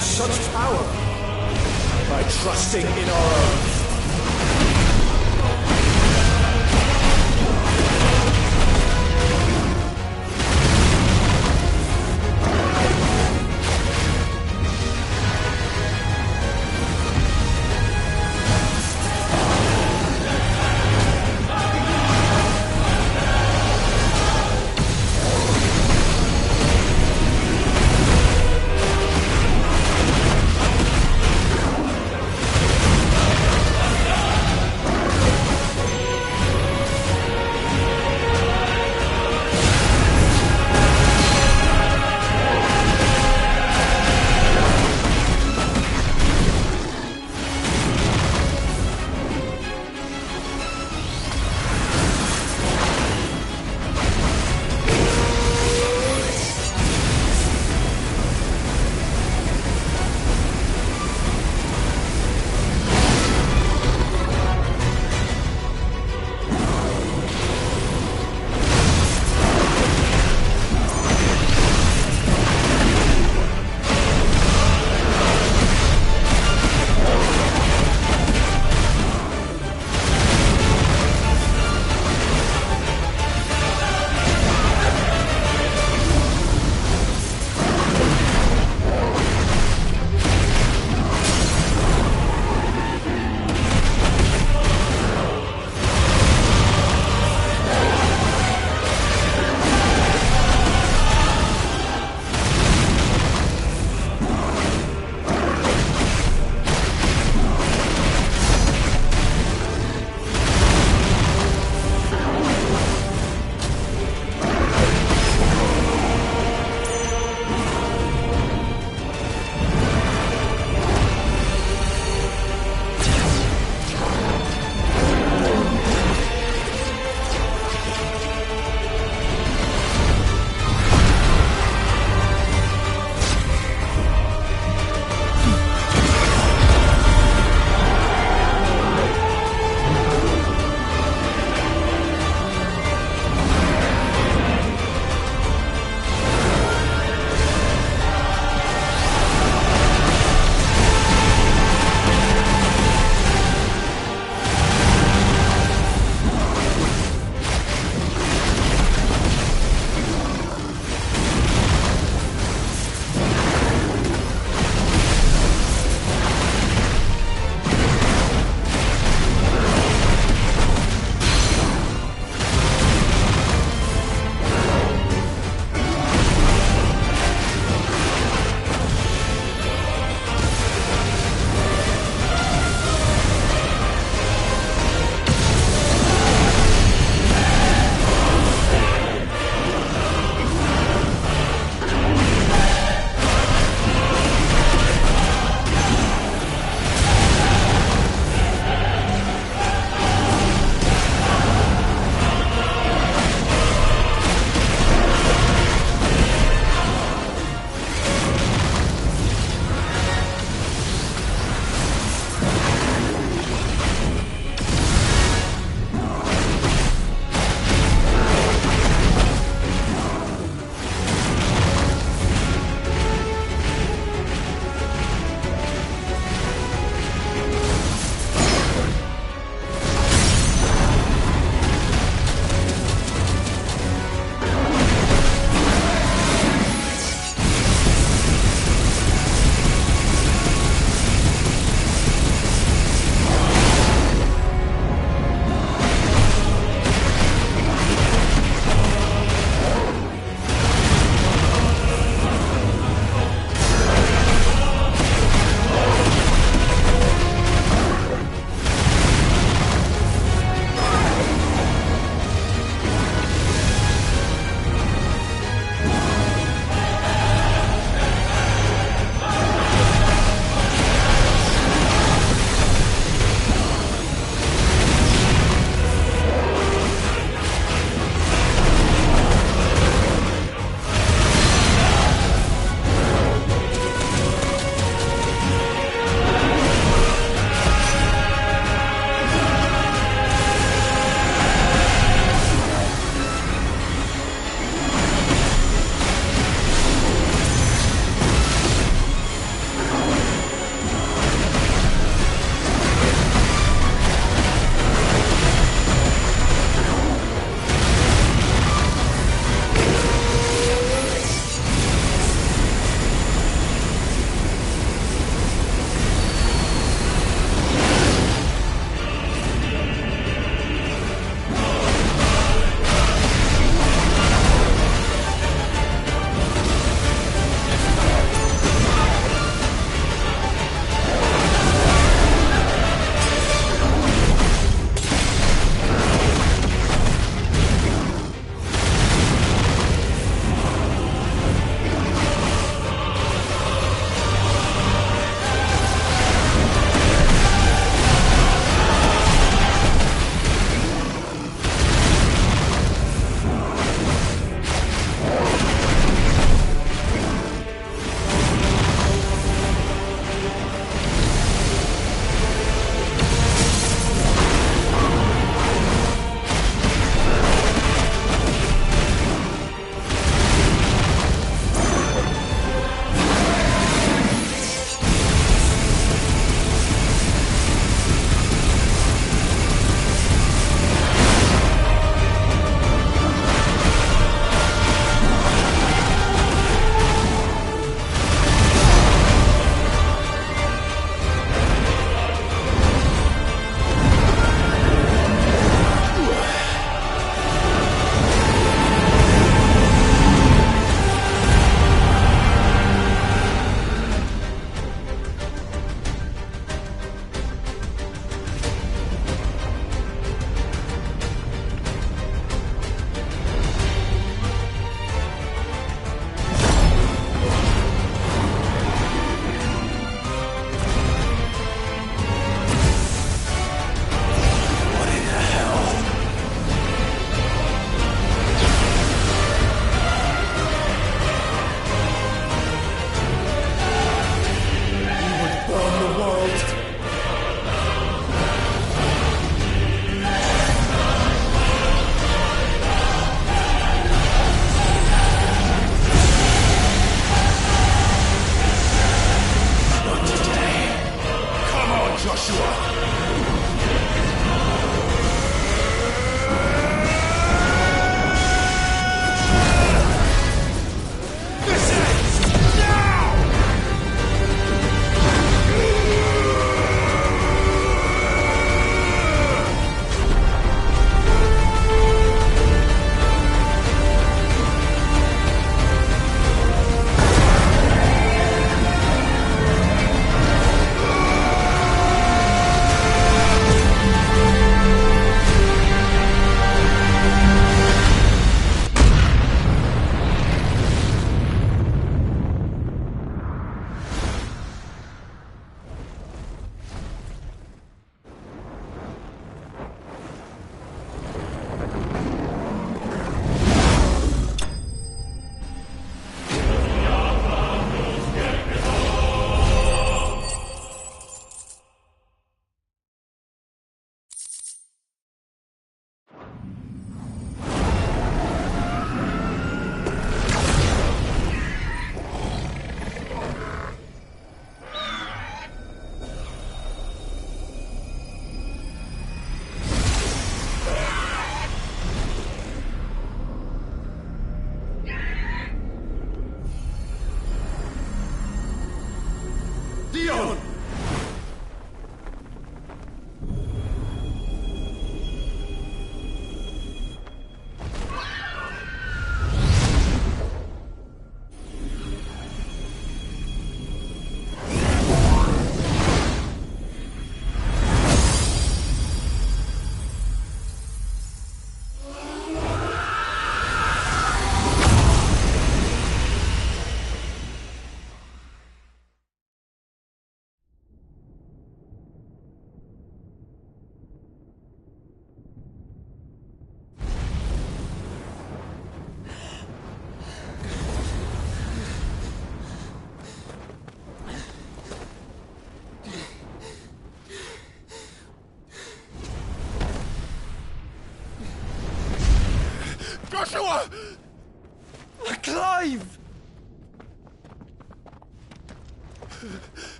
Such power by trusting in our own.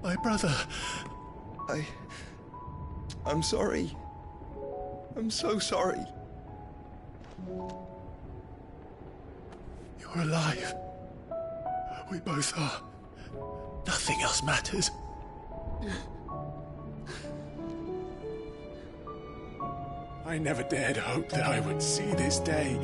My brother. I'm sorry. I'm so sorry. You're alive. We both are. Nothing else matters. I never dared hope that I would see this day.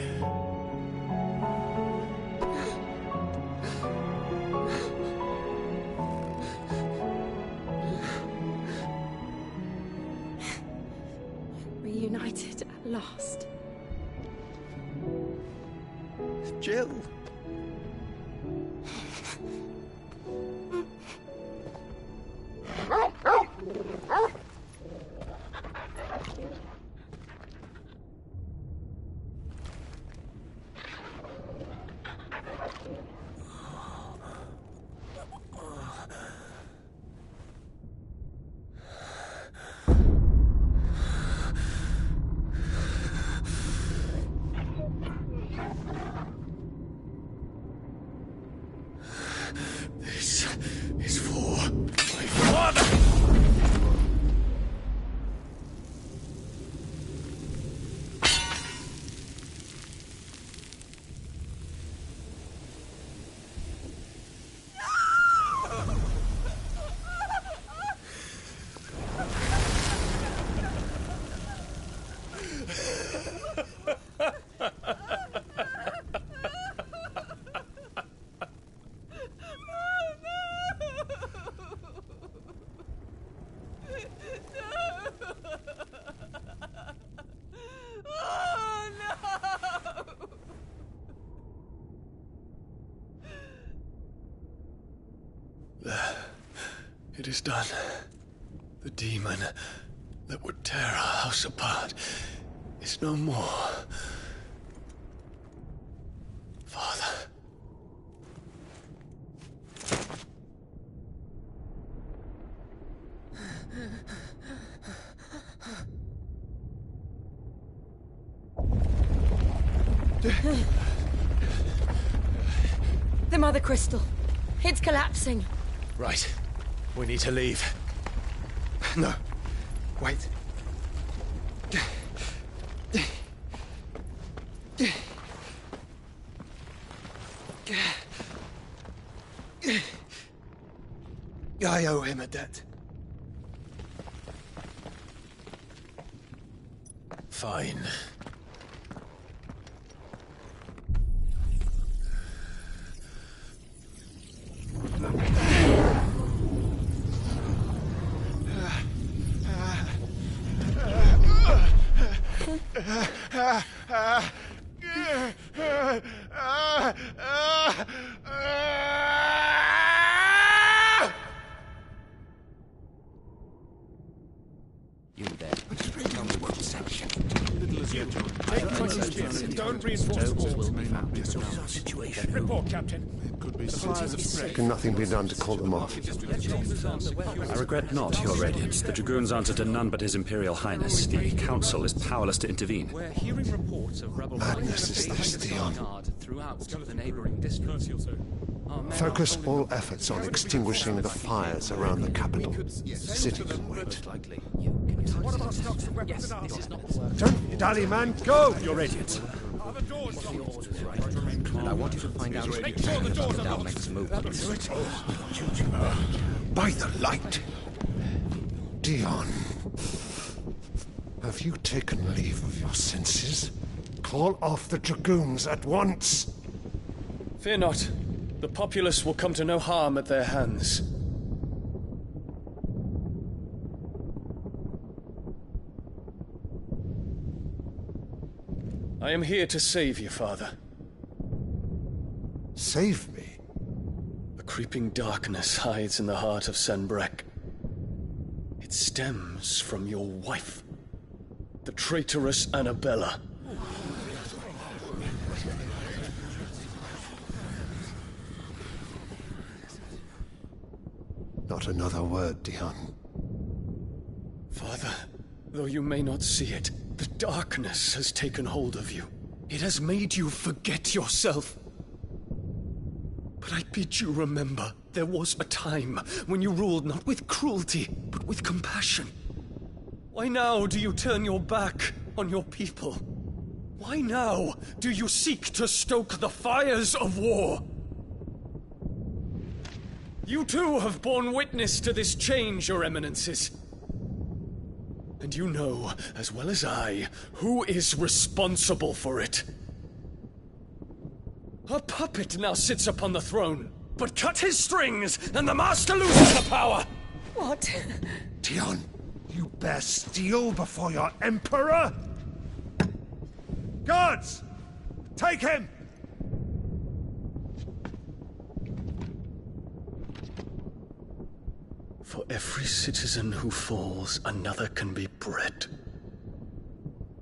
Reunited at last. Jill. This is for my father! It is done. The demon that would tear our house apart is no more. Father. The Mother Crystal. It's collapsing. Right. We need to leave. No. Wait. I owe him a debt. Fine. You there. Don't reinforce the walls. Situation. Report, Captain. Can nothing be done to call them off? I regret not, Your Radiance. The Dragoons answer to none but His Imperial Highness. The Council is powerless to intervene. We're hearing reports of rebel Madness is this, Dion. throughout the neighboring districts. Focus all efforts on extinguishing the fires around the capital. The city can wait. What about stocks of weapons and armor? Don't dally, man! Go! Your Radiance. Are the doors And I want you to find out Make sure the doors are locked. Dalmek's movements. By the light! Dion. Have you taken leave of your senses? Call off the Dragoons at once! Fear not. The populace will come to no harm at their hands. I am here to save you, Father. Save me? A creeping darkness hides in the heart of Sanbreque. It stems from your wife, the traitorous Annabella. Not another word, Dion. Father, though you may not see it, the darkness has taken hold of you. It has made you forget yourself. But I bid you remember, there was a time when you ruled not with cruelty, but with compassion. Why now do you turn your back on your people? Why now do you seek to stoke the fires of war? You too have borne witness to this change, Your Eminences. And you know, as well as I, who is responsible for it. A puppet now sits upon the throne, but cut his strings, and the master loses the power! What? Dion, you bear steel before your emperor? Guards! Take him! For every citizen who falls, another can be bred.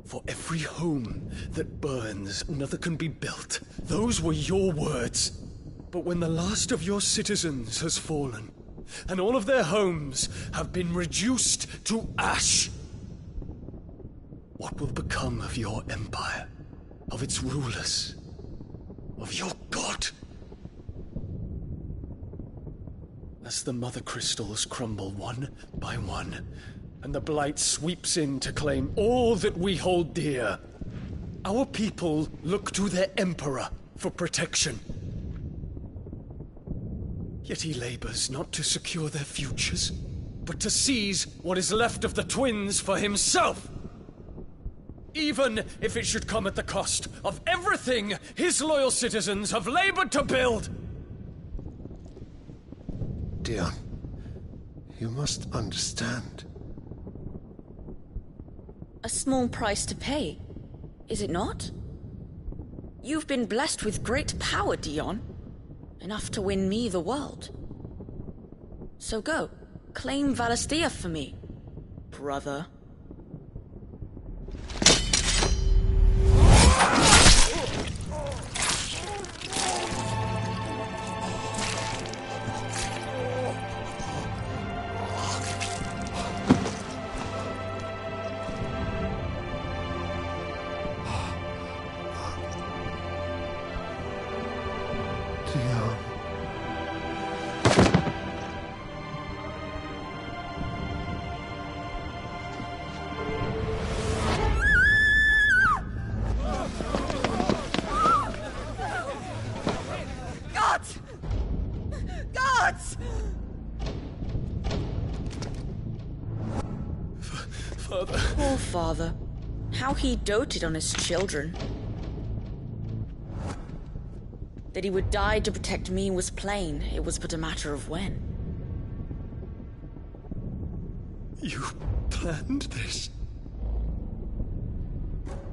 For every home that burns, another can be built. Those were your words. But when the last of your citizens has fallen, and all of their homes have been reduced to ash, what will become of your empire, of its rulers, of your god? As the Mother Crystals crumble one by one, and the Blight sweeps in to claim all that we hold dear, our people look to their Emperor for protection. Yet he labors not to secure their futures, but to seize what is left of the twins for himself! Even if it should come at the cost of everything his loyal citizens have labored to build! Dion, you must understand. A small price to pay, is it not? You've been blessed with great power, Dion. Enough to win me the world. So go, claim Valisthea for me, brother. Poor father. How he doted on his children. That he would die to protect me was plain. It was but a matter of when. You planned this?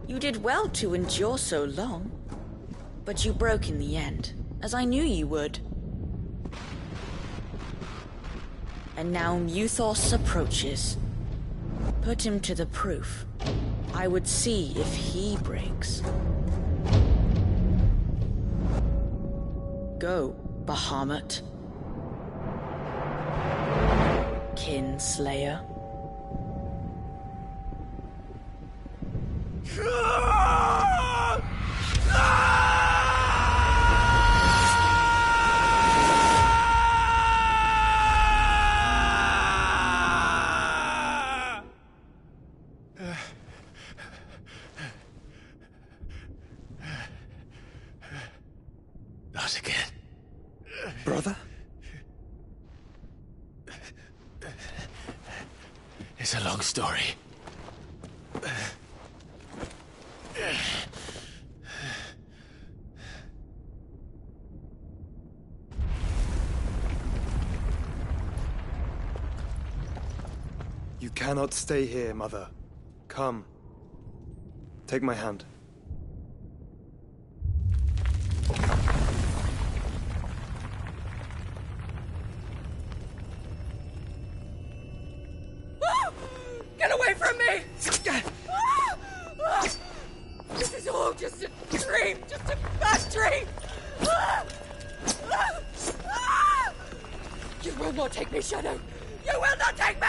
You did well to endure so long. But you broke in the end, as I knew you would. And now Muthos approaches. Put him to the proof. I would see if he breaks. Go, Bahamut. Kinslayer. Not again. Brother? It's a long story. You cannot stay here, Mother. Come. Take my hand. Get away from me! This is all just a dream, just a bad dream! You will not take me, Shadow! You will not take me!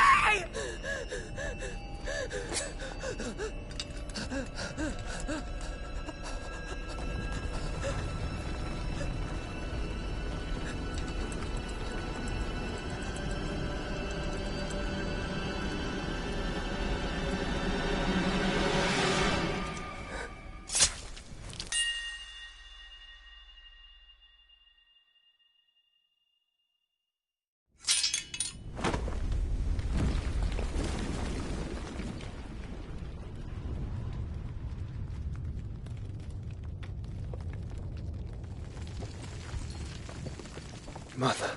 Mother.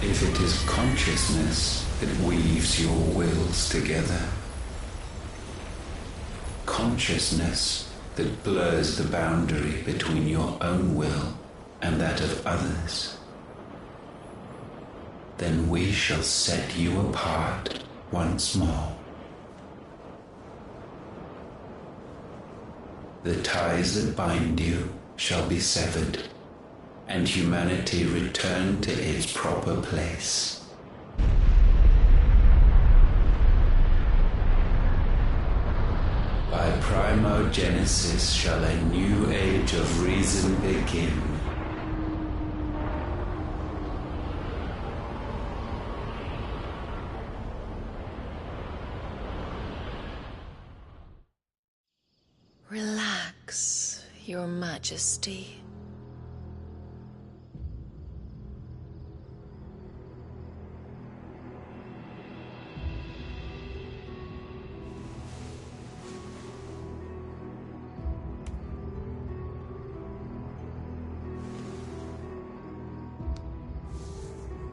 If it is consciousness that weaves your wills together, consciousness that blurs the boundary between your own will and that of others, then we shall set you apart once more. The ties that bind you shall be severed, and humanity return to its proper place. By primogenesis shall a new age of reason begin. Relax, Your Majesty.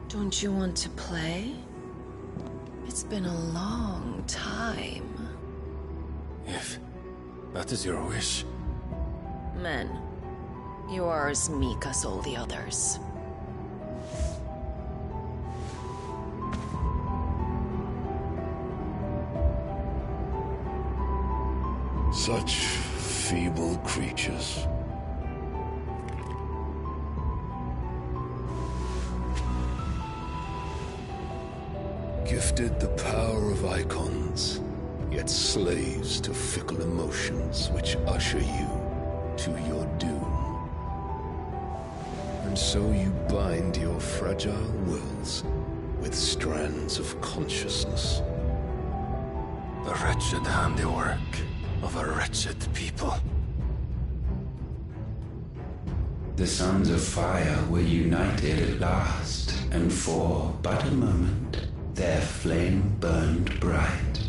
Don't you want to play? It's been a long time. If that is your wish. Men, you are as meek as all the others. Such feeble creatures. Gifted the power of icons, yet slaves to fickle emotions which usher you to your doom. And so you bind your fragile wills with strands of consciousness. The wretched handiwork of a wretched people. The Sons of Fire were united at last, and for but a moment their flame burned bright.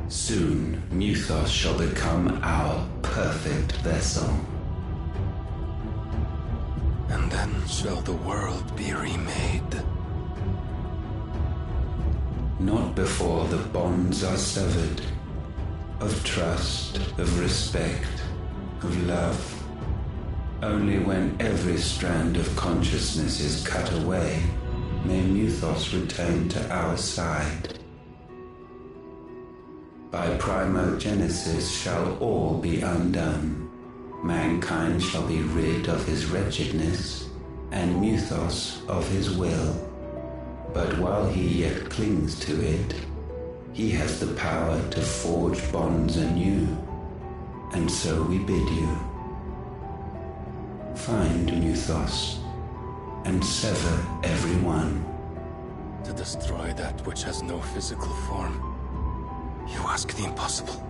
Soon, Mythos shall become our perfect vessel. And then shall the world be remade. Not before the bonds are severed, of trust, of respect, of love. Only when every strand of consciousness is cut away, may Mythos return to our side. By primogenesis shall all be undone. Mankind shall be rid of his wretchedness, and Mythos of his will. But while he yet clings to it, he has the power to forge bonds anew. And so we bid you, find Mythos, and sever every one. To destroy that which has no physical form. You ask the impossible.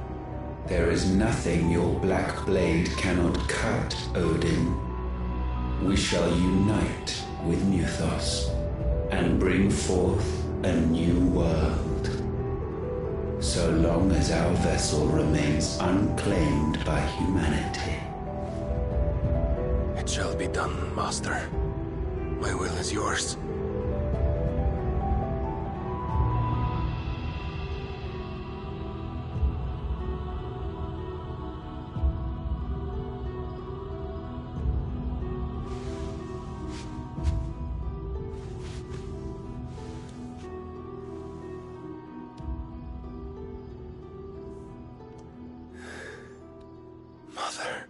There is nothing your black blade cannot cut, Odin. We shall unite with Mythos, and bring forth a new world. So long as our vessel remains unclaimed by humanity. It shall be done, Master. My will is yours. Mother.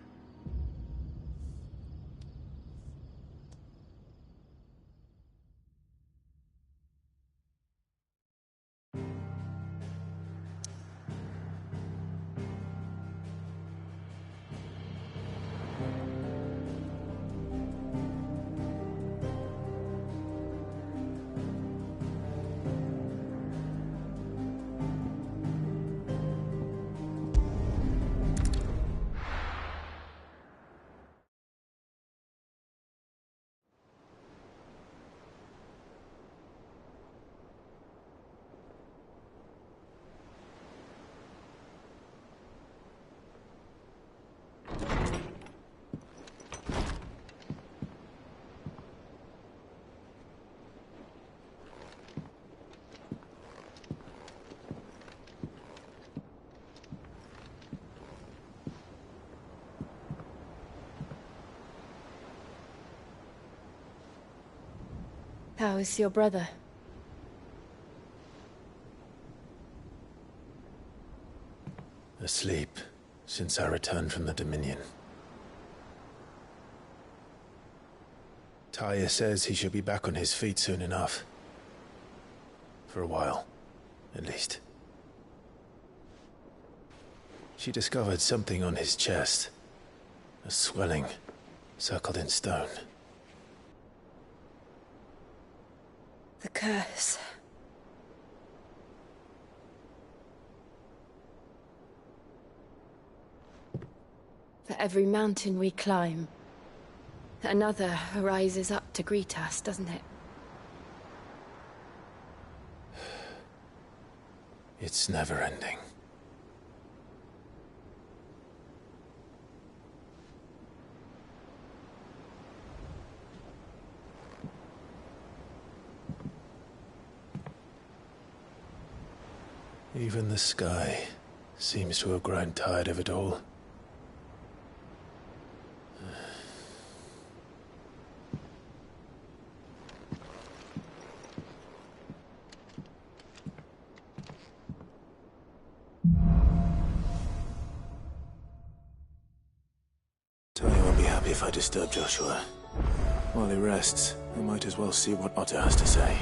How is your brother? Asleep since I returned from the Dominion. Taya says he should be back on his feet soon enough. For a while, at least. She discovered something on his chest. A swelling, circled in stone. The curse. For every mountain we climb, another rises up to greet us, doesn't it? It's never ending. Even the sky seems to have grown tired of it all. Taya won't be happy if I disturb Joshua. While he rests, I might as well see what Otter has to say.